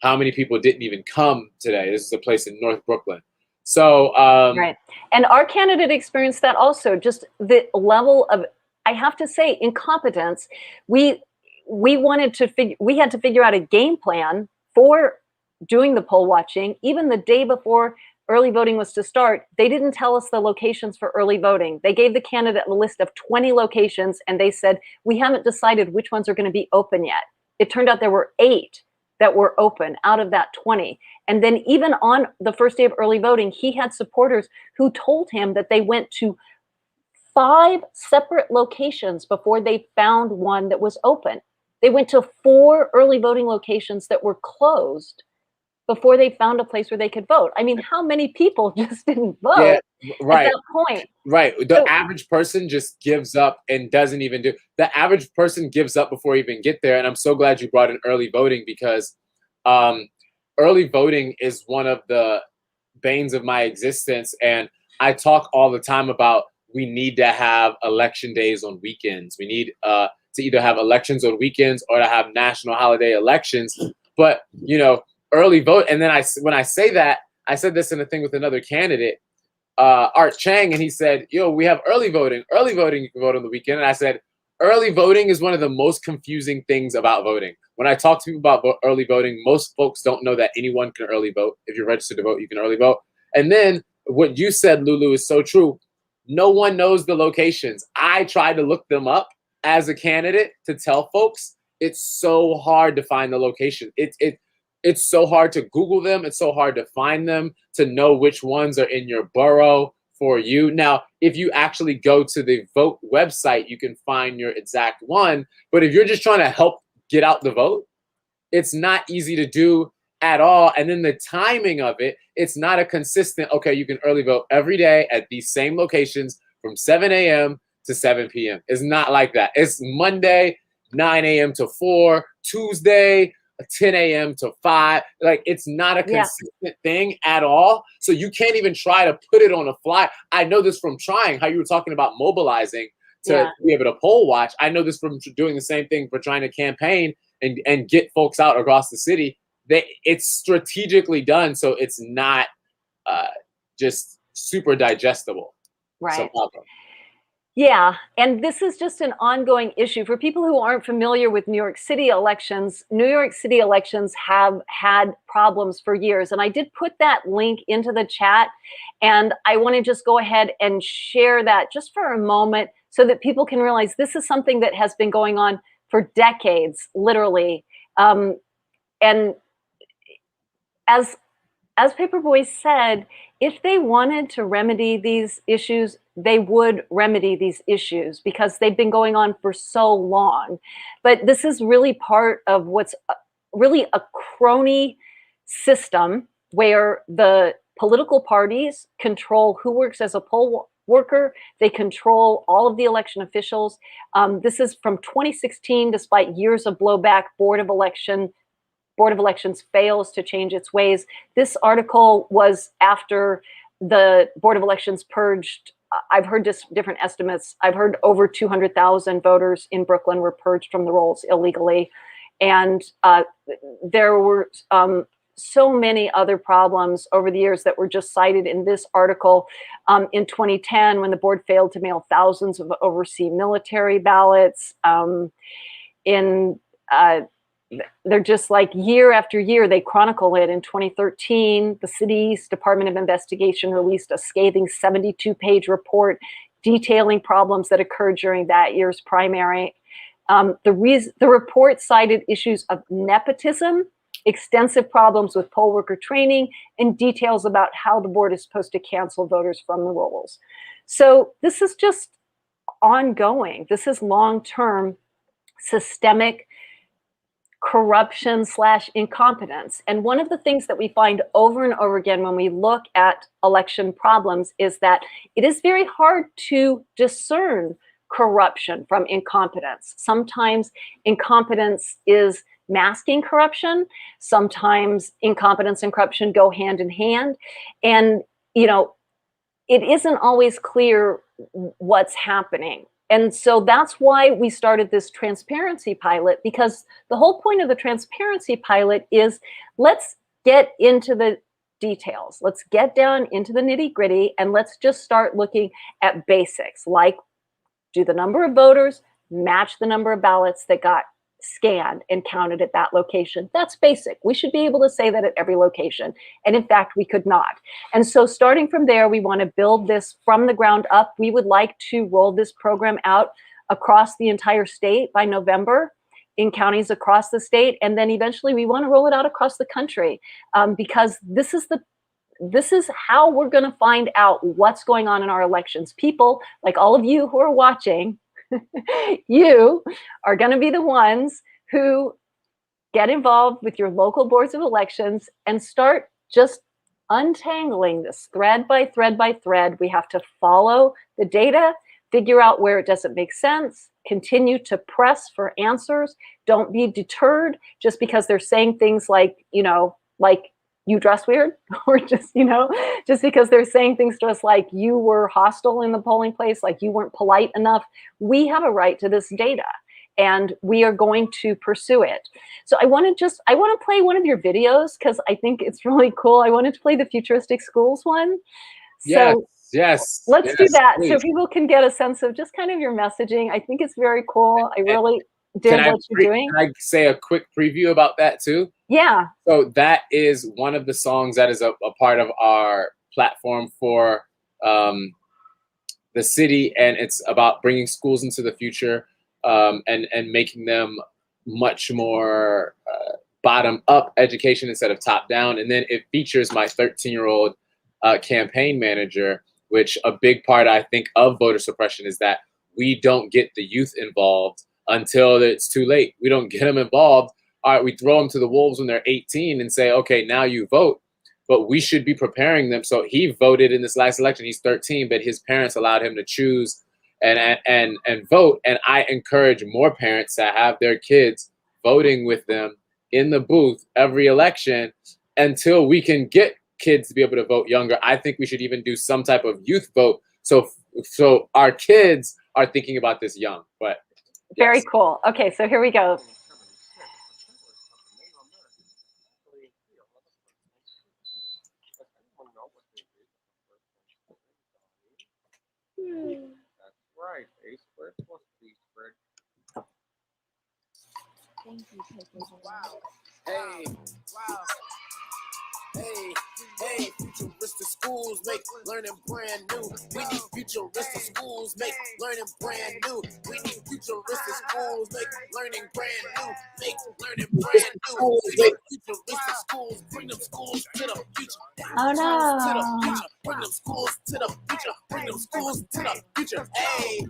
How many people didn't even come today? This is a place in North Brooklyn. So, right. And our candidate experienced that also, just the level of, I have to say, incompetence. We had to figure out a game plan for doing the poll watching. Even the day before early voting was to start, they didn't tell us the locations for early voting. They gave the candidate a list of 20 locations and they said, we haven't decided which ones are going to be open yet. It turned out there were 8 that were open out of that 20. And then even on the first day of early voting, he had supporters who told him that they went to 5 separate locations before they found one that was open. They went to 4 early voting locations that were closed before they found a place where they could vote. I mean, how many people just didn't vote at that point? Right. The average person just gives up and doesn't even do. The average person gives up before you even get there. And I'm so glad you brought in early voting because early voting is one of the banes of my existence. And I talk all the time about we need to have election days on weekends. We need to either have elections on weekends or to have national holiday elections. But, you know, early vote. And then when I say that, I said this in a thing with another candidate, Art Chang, and he said, yo, we have early voting. Early voting, you can vote on the weekend. And I said, early voting is one of the most confusing things about voting. When I talk to people about early voting, most folks don't know that anyone can early vote. If you're registered to vote, you can early vote. And then what you said, Lulu, is so true. No one knows the locations. I tried to look them up as a candidate to tell folks, it's so hard to find the location. It's so hard to Google them. It's so hard to find them, to know which ones are in your borough for you. Now, if you actually go to the vote website, you can find your exact one. But if you're just trying to help get out the vote, it's not easy to do at all. And then the timing of it, it's not a consistent, okay, you can early vote every day at these same locations from 7 a.m. to 7 p.m. It's not like that. It's Monday, 9 a.m. to 4, Tuesday, 10 a.m. to 5. Like, it's not a consistent thing at all. So you can't even try to put it on a fly. I know this from trying, how you were talking about mobilizing to be able to poll watch. I know this from doing the same thing for trying to campaign and get folks out across the city. It's strategically done, so it's not just super digestible. Right. Yeah, and this is just an ongoing issue. For people who aren't familiar with New York City elections, New York City elections have had problems for years. And I did put that link into the chat, and I want to just go ahead and share that just for a moment so that people can realize this is something that has been going on for decades, literally. And as Paperboy said, if they wanted to remedy these issues, they would remedy these issues because they've been going on for so long. But this is really part of what's really a crony system where the political parties control who works as a poll worker. They control all of the election officials. This is from 2016, despite years of blowback. Board of Elections fails to change its ways. This article was after the Board of Elections purged, I've heard just different estimates. I've heard over 200,000 voters in Brooklyn were purged from the rolls illegally. And there were so many other problems over the years that were just cited in this article. In 2010, when the board failed to mail thousands of overseas military ballots, they're just like year after year, they chronicle it. In 2013, the city's Department of Investigation released a scathing 72-page report detailing problems that occurred during that year's primary. The report cited issues of nepotism, extensive problems with poll worker training, and details about how the board is supposed to cancel voters from the rolls. So this is just ongoing. This is long-term systemic corruption / incompetence. And one of the things that we find over and over again when we look at election problems is that it is very hard to discern corruption from incompetence. Sometimes incompetence is masking corruption. Sometimes incompetence and corruption go hand in hand. And, you know, it isn't always clear what's happening. And so that's why we started this transparency pilot, because the whole point of the transparency pilot is let's get into the details. Let's get down into the nitty-gritty and let's just start looking at basics, like do the number of voters match the number of ballots that got scanned and counted at that location. That's basic. We should be able to say that at every location. And in fact, we could not. And so starting from there, we want to build this from the ground up. We would like to roll this program out across the entire state by November in counties across the state. And then eventually we want to roll it out across the country because this is how we're going to find out what's going on in our elections. People like all of you who are watching, you are going to be the ones who get involved with your local boards of elections and start just untangling this thread by thread by thread. We have to follow the data, figure out where it doesn't make sense, continue to press for answers. Don't be deterred just because they're saying things like, you know, like you dress weird, or just, you know, just because they're saying things to us like you were hostile in the polling place, like you weren't polite enough. We have a right to this data and we are going to pursue it. So I want to play one of your videos because I think it's really cool. I wanted to play the futuristic schools one. So yes. Let's do that please. so people can get a sense of just kind of your messaging. I think it's very cool. I really did what you're doing. Can I say a quick preview about that too? Yeah. So that is one of the songs that is a part of our platform for the city, and it's about bringing schools into the future and making them much more bottom up education instead of top down. And then it features my 13-year-old campaign manager, which a big part, I think, of voter suppression is that we don't get the youth involved until it's too late. We don't get them involved. All right, we throw them to the wolves when they're 18 and say, okay, now you vote. But we should be preparing them. So he voted in this last election. He's 13, but his parents allowed him to choose and vote. And I encourage more parents to have their kids voting with them in the booth every election until we can get kids to be able to vote younger. I think we should even do some type of youth vote. So our kids are thinking about this young, but very yes. cool. Okay, so here we go. That's right. A squared plus B squared. Thank you, Paperboy. Wow. Hey. Wow. Hey, futuristic schools make learning brand new. We need futuristic schools make learning brand new. We need futuristic schools make learning brand new. Make learning brand new. Make futuristic schools, bring them schools to the future. Oh no. To the future. Bring them schools to the future. Bring them schools to the future. Hey,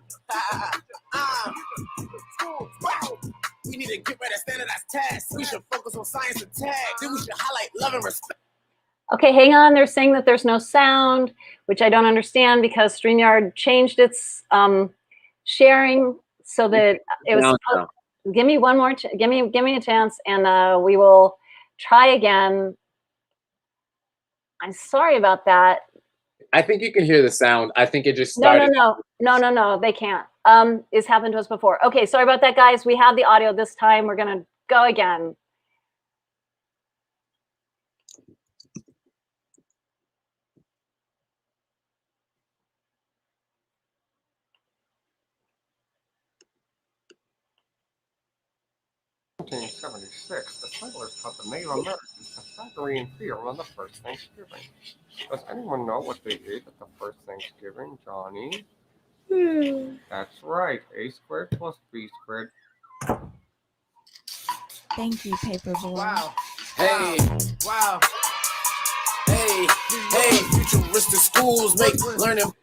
we need to get rid of standardized tests. We should focus on science and tech. Then we should highlight love and respect. Okay, hang on. They're saying that there's no sound, which I don't understand because StreamYard changed its sharing so that it was. Give me one more. Give me a chance, and we will try again. I'm sorry about that. I think you can hear the sound. I think it just started. No. They can't. It's happened to us before. Okay, sorry about that, guys. We have the audio this time. We're gonna go again. In 1976, the settlers taught the Native Americans to factory and field on the first Thanksgiving. Does anyone know what they ate at the first Thanksgiving, Johnny? That's right. A squared plus B squared. Thank you, Paperboy. Wow. Hey. Wow. Hey, futuristic schools make learning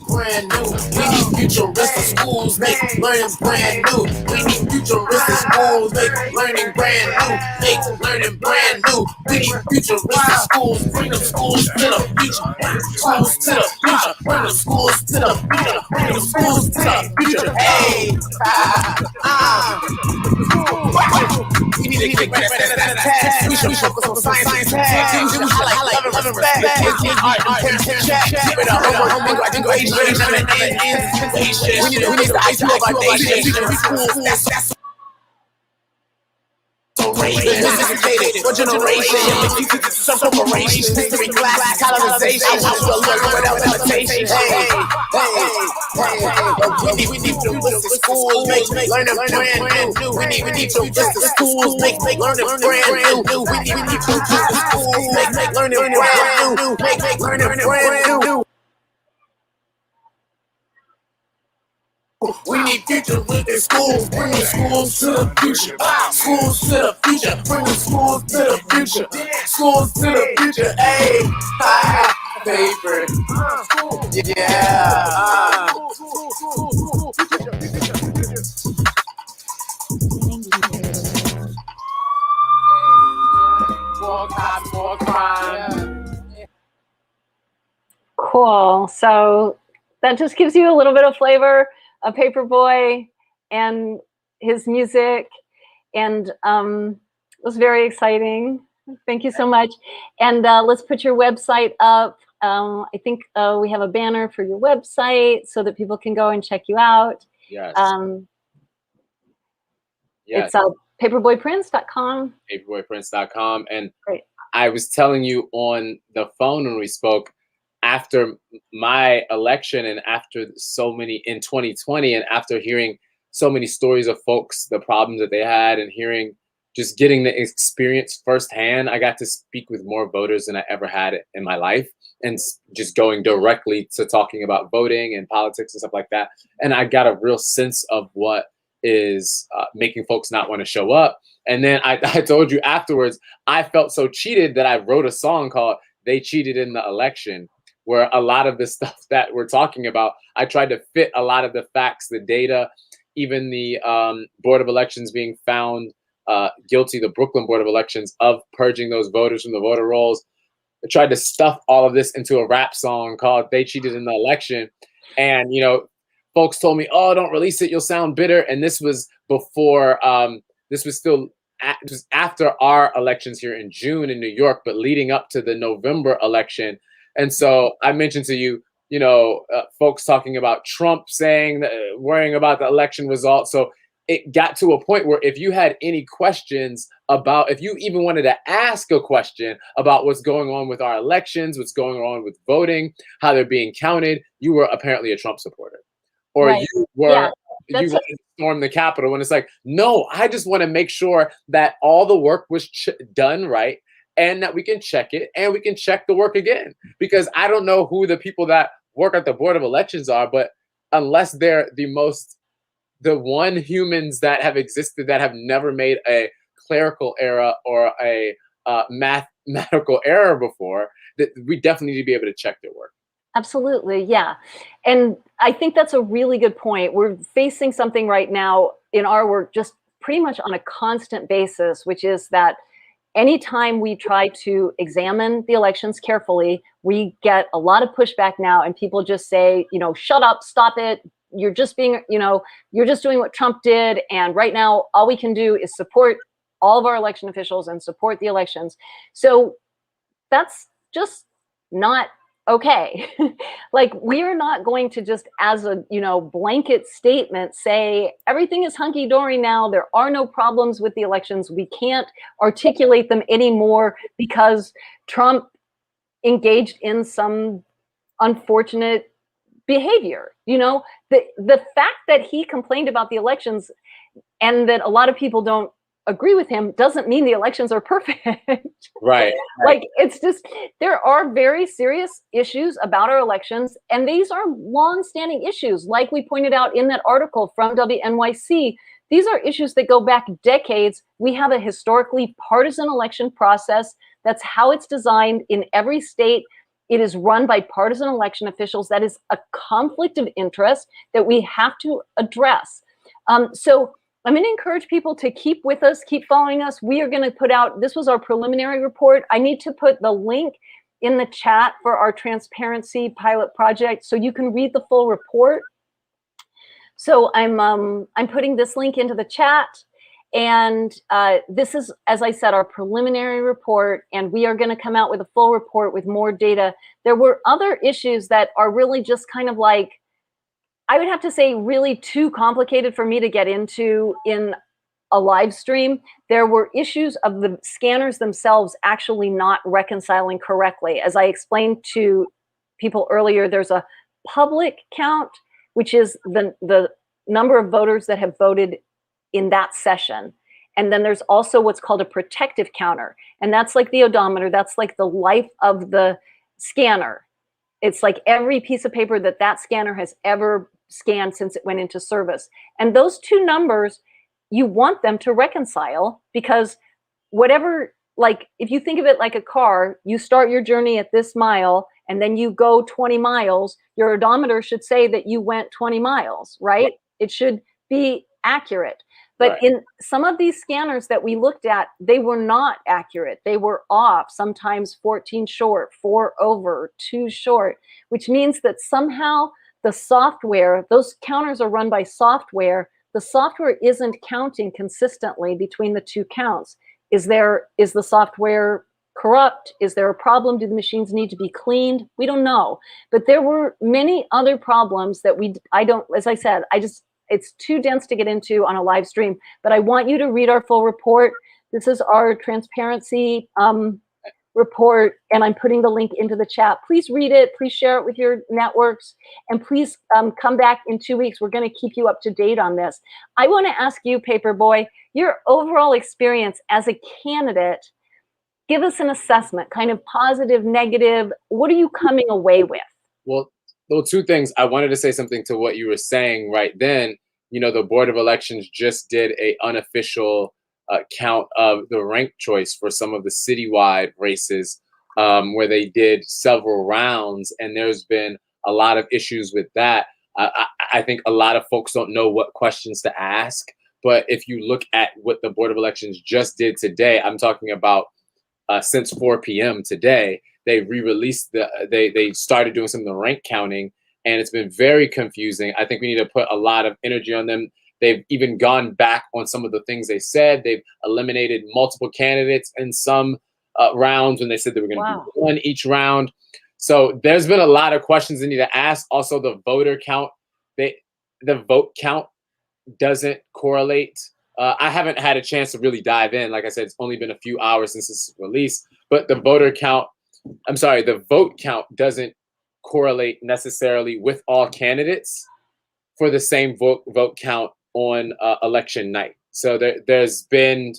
brand new. We need futuristic schools make learning brand new. We need futuristic schools make learning brand new. Make learning brand new. We need futuristic schools. Bring them schools to the future. Schools to the future. Bring them schools to the future. Bring them schools to the future. Hey, we need to get better at that. We should focus on science and tech. We should highlight love and respect. Art and parents and chat. Keep it up. I think we need the IQ of our nation. That's sophisticated. One generation, some corporations, history class, colonization. We'll learn without limitation. We need futuristic schools make learning brand new. We need futuristic schools make learning brand new. We need futuristic schools make learning brand new. Make learning brand new. We need futuristic schools, bring the schools to the future. Schools to the future, bring the schools to the future. Schools to the future, hey, favorite. Yeah. Thank you, Paperboy. More cops, more crime. Cool. So that just gives you a little bit of flavor of Paperboy and his music, and it was very exciting. Thank you so much. And let's put your website up. I think we have a banner for your website so that people can go and check you out. Yes. It's paperboyprints.com. Paperboyprints.com. And Great. I was telling you on the phone when we spoke, after my election and after so many in 2020, and after hearing so many stories of folks, the problems that they had, and just getting the experience firsthand, I got to speak with more voters than I ever had in my life, and just going directly to talking about voting and politics and stuff like that. And I got a real sense of what is making folks not want to show up. And then I told you afterwards, I felt so cheated that I wrote a song called "They Cheated in the Election," where a lot of the stuff that we're talking about, I tried to fit a lot of the facts, the data, even the Board of Elections being found guilty, the Brooklyn Board of Elections, of purging those voters from the voter rolls. I tried to stuff all of this into a rap song called "They Cheated in the Election." And, folks told me, "Oh, don't release it. You'll sound bitter." And this was before, this was still, it was after our elections here in June in New York, but leading up to the November election. And so I mentioned to you, folks talking about Trump saying, worrying about the election results. So it got to a point where if you had any questions about, if you even wanted to ask a question about what's going on with our elections, what's going on with voting, how they're being counted, you were apparently a Trump supporter. Or Right. you were, Yeah, you that's wanted to storm the Capitol. When it's like, no, I just want to make sure that all the work was done right, and that we can check it and we can check the work again. Because I don't know who the people that work at the Board of Elections are, but unless they're the one humans that have existed that have never made a clerical error or a mathematical error before, that we definitely need to be able to check their work. Absolutely, yeah. And I think that's a really good point. We're facing something right now in our work just pretty much on a constant basis, which is that anytime we try to examine the elections carefully, we get a lot of pushback now, and people just say, shut up, stop it. You're just being, you're just doing what Trump did. And right now, all we can do is support all of our election officials and support the elections. So that's just not okay. Like, we're not going to just, as a blanket statement, say everything is hunky-dory now, there are no problems with the elections, we can't articulate them anymore because Trump engaged in some unfortunate behavior. The fact that he complained about the elections and that a lot of people don't agree with him doesn't mean the elections are perfect. Right. Like, it's just, there are very serious issues about our elections, and these are long-standing issues. Like we pointed out in that article from WNYC, these are issues that go back decades. We have a historically partisan election process. That's how it's designed in every state. It is run by partisan election officials. That is a conflict of interest that we have to address. So I'm going to encourage people to keep with us, keep following us. We are going to put out, this was our preliminary report. I need to put the link in the chat for our transparency pilot project so you can read the full report. So I'm putting this link into the chat. And this is, as I said, our preliminary report, and we are going to come out with a full report with more data. There were other issues that are really just kind of like, I would have to say, really too complicated for me to get into in a live stream. There were issues of the scanners themselves actually not reconciling correctly. As I explained to people earlier, there's a public count, which is the number of voters that have voted in that session. And then there's also what's called a protective counter. And that's like the odometer. That's like the life of the scanner. It's like every piece of paper that scanner has ever scanned since it went into service. And those two numbers, you want them to reconcile, because whatever, like, if you think of it like a car, you start your journey at this mile and then you go 20 miles, your odometer should say that you went 20 miles, right? It should be accurate. But Right. in some of these scanners that we looked at, they were not accurate. They were off, sometimes 14 short, 4 over, 2 short, which means that somehow the software, those counters are run by software, the software isn't counting consistently between the two counts. Is the software corrupt? Is there a problem? Do the machines need to be cleaned? We don't know. But there were many other problems that as I said, it's too dense to get into on a live stream, but I want you to read our full report. This is our transparency report, and I'm putting the link into the chat. Please read it, please share it with your networks, and please come back in 2 weeks. We're gonna keep you up to date on this. I wanna ask you, Paperboy, your overall experience as a candidate. Give us an assessment, kind of positive, negative. What are you coming away with? Well, two things. I wanted to say something to what you were saying right then. the Board of Elections just did a unofficial count of the rank choice for some of the citywide races, where they did several rounds, and there's been a lot of issues with that. I think a lot of folks don't know what questions to ask, but if you look at what the Board of Elections just did today, I'm talking about since 4 p.m. today, they re-released they started doing some of the rank counting, and it's been very confusing. I think we need to put a lot of energy on them. They've even gone back on some of the things they said. They've eliminated multiple candidates in some rounds when they said they were going to do one each round. So there's been a lot of questions they need to ask. Also, the voter count, the vote count doesn't correlate. I haven't had a chance to really dive in. Like I said, it's only been a few hours since this release, but the vote count doesn't correlate necessarily with all candidates for the same vote count on election night. So there's been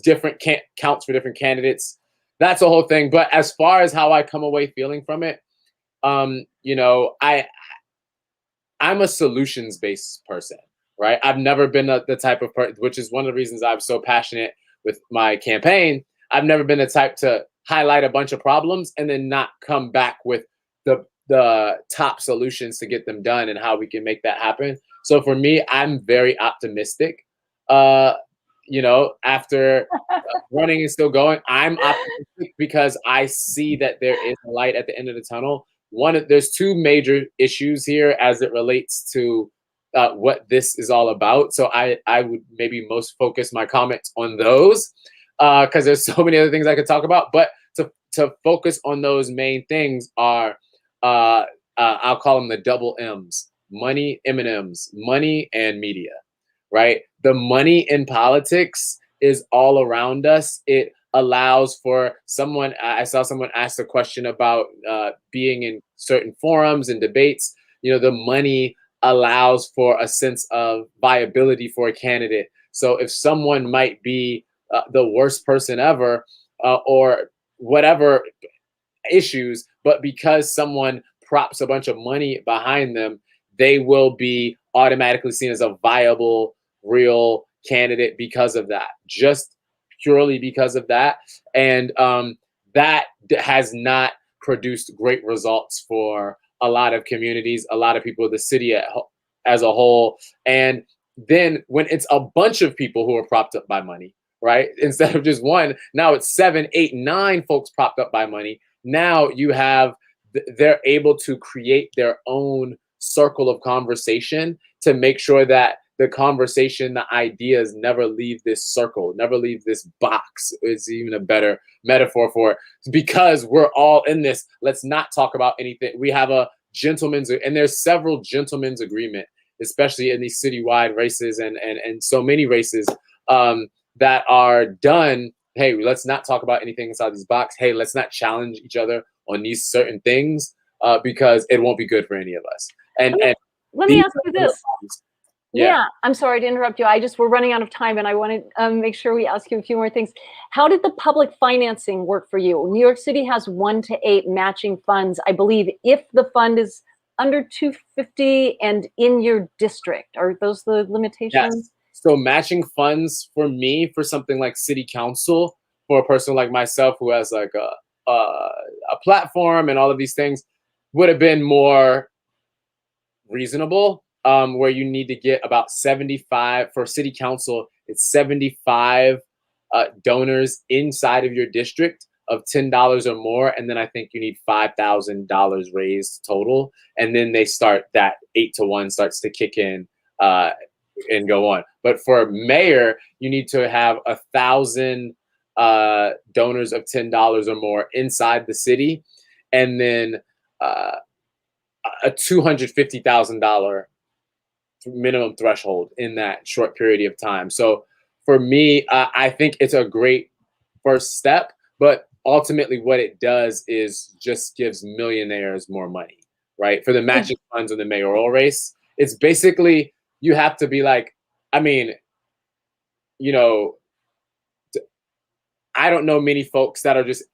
different counts for different candidates. That's a whole thing. But as far as how I come away feeling from it, I'm a solutions-based person, right? I've never been the type of person, which is one of the reasons I'm so passionate with my campaign. I've never been the type to highlight a bunch of problems and then not come back with the top solutions to get them done and how we can make that happen. So for me, I'm very optimistic. After running and still going, I'm optimistic because I see that there is a light at the end of the tunnel. There's two major issues here as it relates to what this is all about. So I would maybe most focus my comments on those because there's so many other things I could talk about. But to focus on those main things are I'll call them the double M's: money, M&Ms, money and media. Right? The money in politics is all around us. It allows for someone. I saw someone ask a question about being in certain forums and debates. The money allows for a sense of viability for a candidate. So if someone might be the worst person ever or whatever issues, but because someone props a bunch of money behind them, they will be automatically seen as a viable, real candidate because of that, just purely because of that. And that has not produced great results for a lot of communities, a lot of people, the city as a whole. And then when it's a bunch of people who are propped up by money, right? Instead of just one, now it's 7, 8, 9 folks propped up by money. Now you have, they're able to create their own circle of conversation to make sure that the conversation, the ideas never leave this circle, never leave this box. It's even a better metaphor for it, because we're all in this. Let's not talk about anything. We have a gentleman's, and there's several gentlemen's agreement, especially in these citywide races and so many races that are done. Hey, let's not talk about anything inside this box. Hey, let's not challenge each other on these certain things because it won't be good for any of us. And let me ask you this. Yeah, I'm sorry to interrupt you. We're running out of time, and I want to make sure we ask you a few more things. How did the public financing work for you? New York City has 1 to 8 matching funds, I believe, if the fund is under 250 and in your district. Are those the limitations? Yes. So matching funds for me, for something like city council, for a person like myself who has like a platform and all of these things, would have been more reasonable. Where you need to get about 75 for city council. It's 75 donors inside of your district of $10 or more, and then I think you need $5,000 raised total, and then they start that 8-to-1 starts to kick in and go on. But for mayor, you need to have 1,000 donors of $10 or more inside the city, and then a $250,000 minimum threshold in that short period of time. So for me, I think it's a great first step, but ultimately what it does is just gives millionaires more money, right? For the matching funds in the mayoral race, it's basically, you have to be like, I mean, I don't know many folks that are just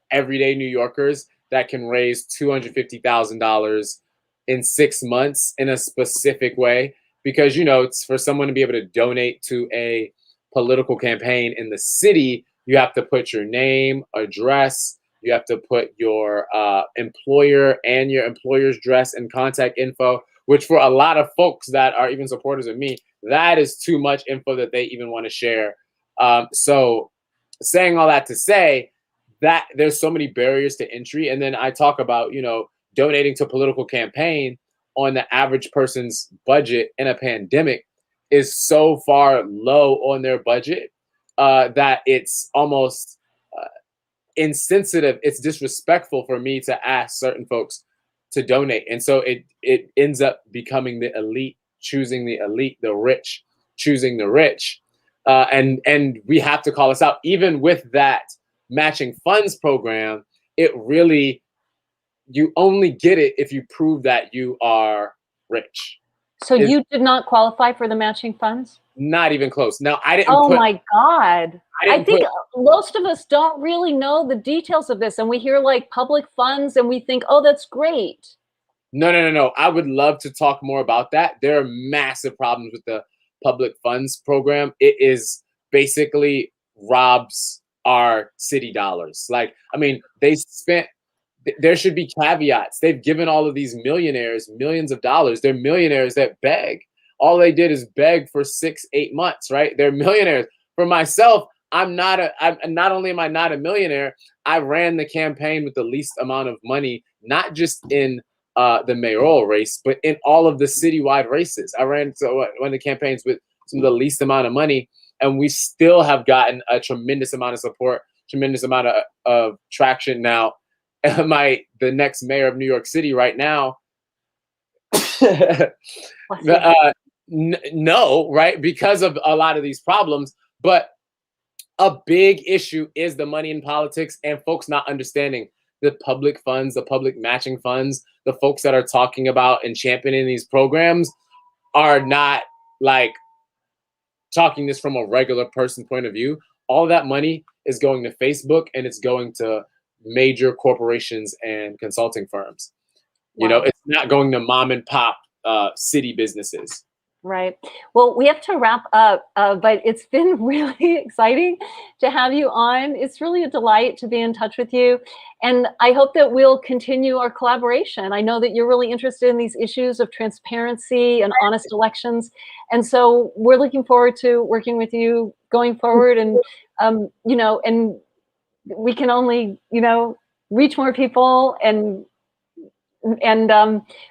everyday New Yorkers that can raise $250,000 in 6 months in a specific way, because, you know, it's for someone to be able to donate to a political campaign in the city, you have to put your name, address, you have to put your employer and your employer's address and contact info, which for a lot of folks that are even supporters of me, that is too much info that they even want to share. So saying all that to say that there's so many barriers to entry. And then I talk about, you know, donating to a political campaign on the average person's budget in a pandemic is so far low on their budget that it's almost insensitive. It's disrespectful for me to ask certain folks to donate. And so it ends up becoming the elite choosing the elite, the rich choosing the rich. And we have to call this out. Even with that matching funds program, it really, you only get it if you prove that you are rich. So you did not qualify for the matching funds? Not even close. Now, I didn't Oh my God. I think put, most of us don't really know the details of this, and we hear like public funds and we think, oh, that's great. No. I would love to talk more about that. There are massive problems with the public funds program. It is basically robs our city dollars. Like, I mean, there should be caveats. They've given all of these millionaires millions of dollars. They're millionaires that beg. All they did is beg for 6-8 months, right? They're millionaires. For myself, not only am I not a millionaire, I ran the campaign with the least amount of money, not just in the mayoral race, but in all of the citywide races. I ran one of the campaigns with some of the least amount of money, and we still have gotten a tremendous amount of support, tremendous amount of traction. Now, the next mayor of New York City right now, no, right? Because of a lot of these problems. But a big issue is the money in politics and folks not understanding the public funds, the public matching funds. The folks that are talking about and championing these programs are not like talking this from a regular person point of view. All that money is going to Facebook and it's going to major corporations and consulting firms. Wow. You know, it's not going to mom and pop city businesses. Right. Well, we have to wrap up, but it's been really exciting to have you on. It's really a delight to be in touch with you. And I hope that we'll continue our collaboration. I know that you're really interested in these issues of transparency and honest elections. And so we're looking forward to working with you going forward. And, you know, and we can only, you know, reach more people and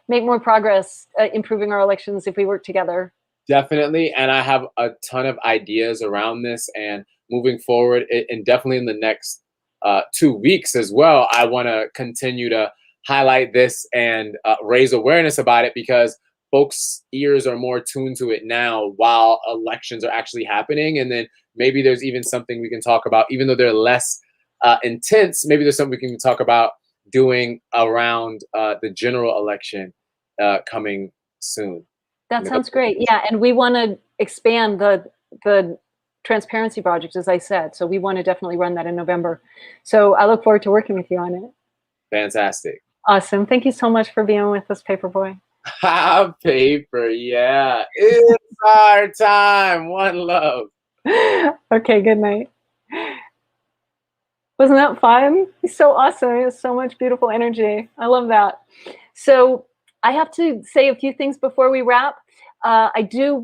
make more progress improving our elections if we work together. Definitely. And I have a ton of ideas around this and moving forward, and definitely in the next 2 weeks as well, I want to continue to highlight this and raise awareness about it, because folks' ears are more tuned to it now while elections are actually happening. And then maybe there's even something we can talk about, even though they're less intense, maybe there's something we can talk about doing around the general election coming soon. That sounds great. Yeah, and we want to expand the transparency project, as I said. So we want to definitely run that in November. So I look forward to working with you on it. Fantastic. Awesome. Thank you so much for being with us, Paperboy. Paper, yeah. It's our time. One love. Okay, good night. Wasn't that fun? He's so awesome. He has so much beautiful energy. I love that. So I have to say a few things before we wrap. I do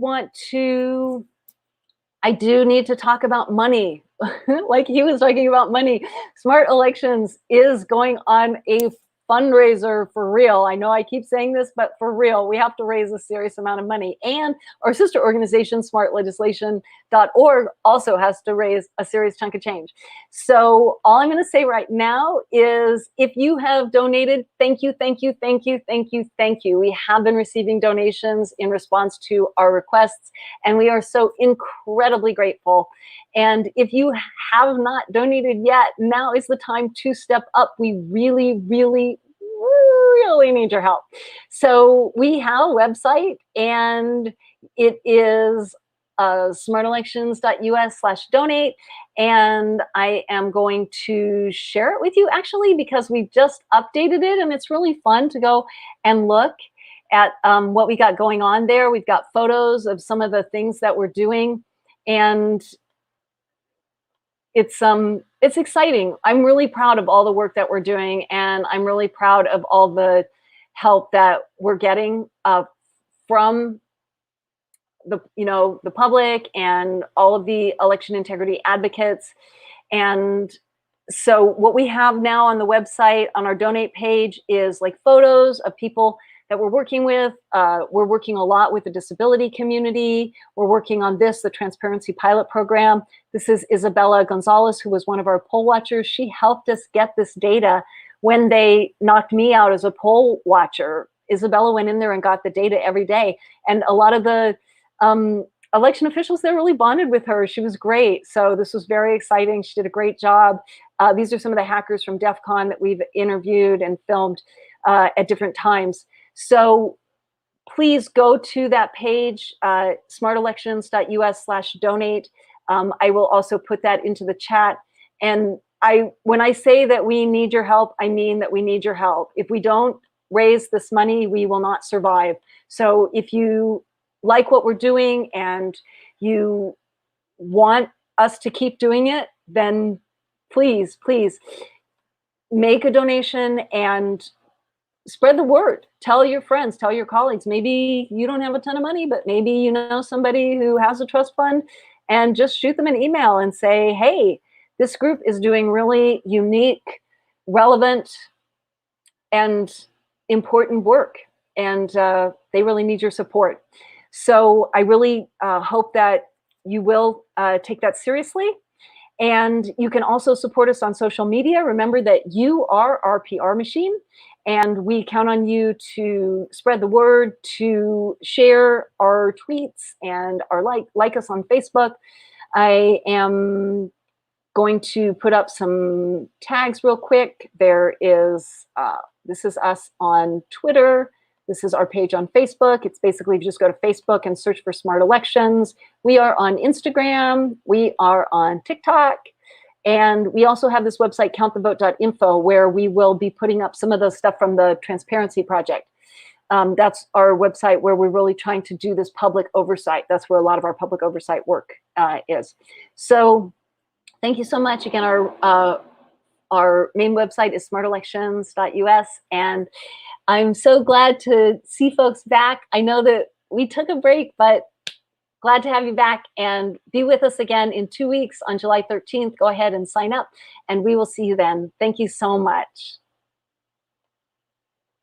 need to talk about money. Like he was talking about money. Smart Elections is going on a fundraiser for real. I know I keep saying this, but for real, we have to raise a serious amount of money. And our sister organization, smartlegislation.org, also has to raise a serious chunk of change. So all I'm going to say right now is if you have donated, thank you, thank you, thank you, thank you, thank you. We have been receiving donations in response to our requests, and we are so incredibly grateful. And if you have not donated yet, now is the time to step up. We really, really, really need your help. So we have a website, and it is smartelections.us/donate. And I am going to share it with you actually, because we've just updated it and it's really fun to go and look at what we got going on there. We've got photos of some of the things that we're doing, and it's exciting. I'm really proud of all the work that we're doing, and I'm really proud of all the help that we're getting from the public and all of the election integrity advocates. And so what we have now on the website, on our donate page, is like photos of people that we're working with. We're working a lot with the disability community. We're working on the Transparency Pilot Program. This is Isabella Gonzalez, who was one of our poll watchers. She helped us get this data when they knocked me out as a poll watcher. Isabella went in there and got the data every day. And a lot of the election officials, they really bonded with her. She was great. So this was very exciting. She did a great job. These are some of the hackers from DEF CON that we've interviewed and filmed at different times. So please go to that page, smartelections.us/donate. I will also put that into the chat. And when I say that we need your help, I mean that we need your help. If we don't raise this money, we will not survive. So if you like what we're doing and you want us to keep doing it, then please make a donation and spread the word. Tell your friends, tell your colleagues. Maybe you don't have a ton of money, but maybe you know somebody who has a trust fund, and just shoot them an email and say, hey, this group is doing really unique, relevant, and important work, and they really need your support. So I really hope that you will take that seriously. And you can also support us on social media. Remember that you are our PR machine, and we count on you to spread the word, to share our tweets and like us on Facebook. I am going to put up some tags real quick. There is, this is us on Twitter. This is our page on Facebook. It's basically just go to Facebook and search for Smart Elections. We are on Instagram. We are on TikTok. And we also have this website, countthevote.info, where we will be putting up some of the stuff from the Transparency Project. That's our website where we're really trying to do this public oversight. That's where a lot of our public oversight work is. So thank you so much. Again, our main website is smartelections.us. And I'm so glad to see folks back. I know that we took a break, but glad to have you back, and be with us again in 2 weeks on July 13th. Go ahead and sign up, and we will see you then. Thank you so much.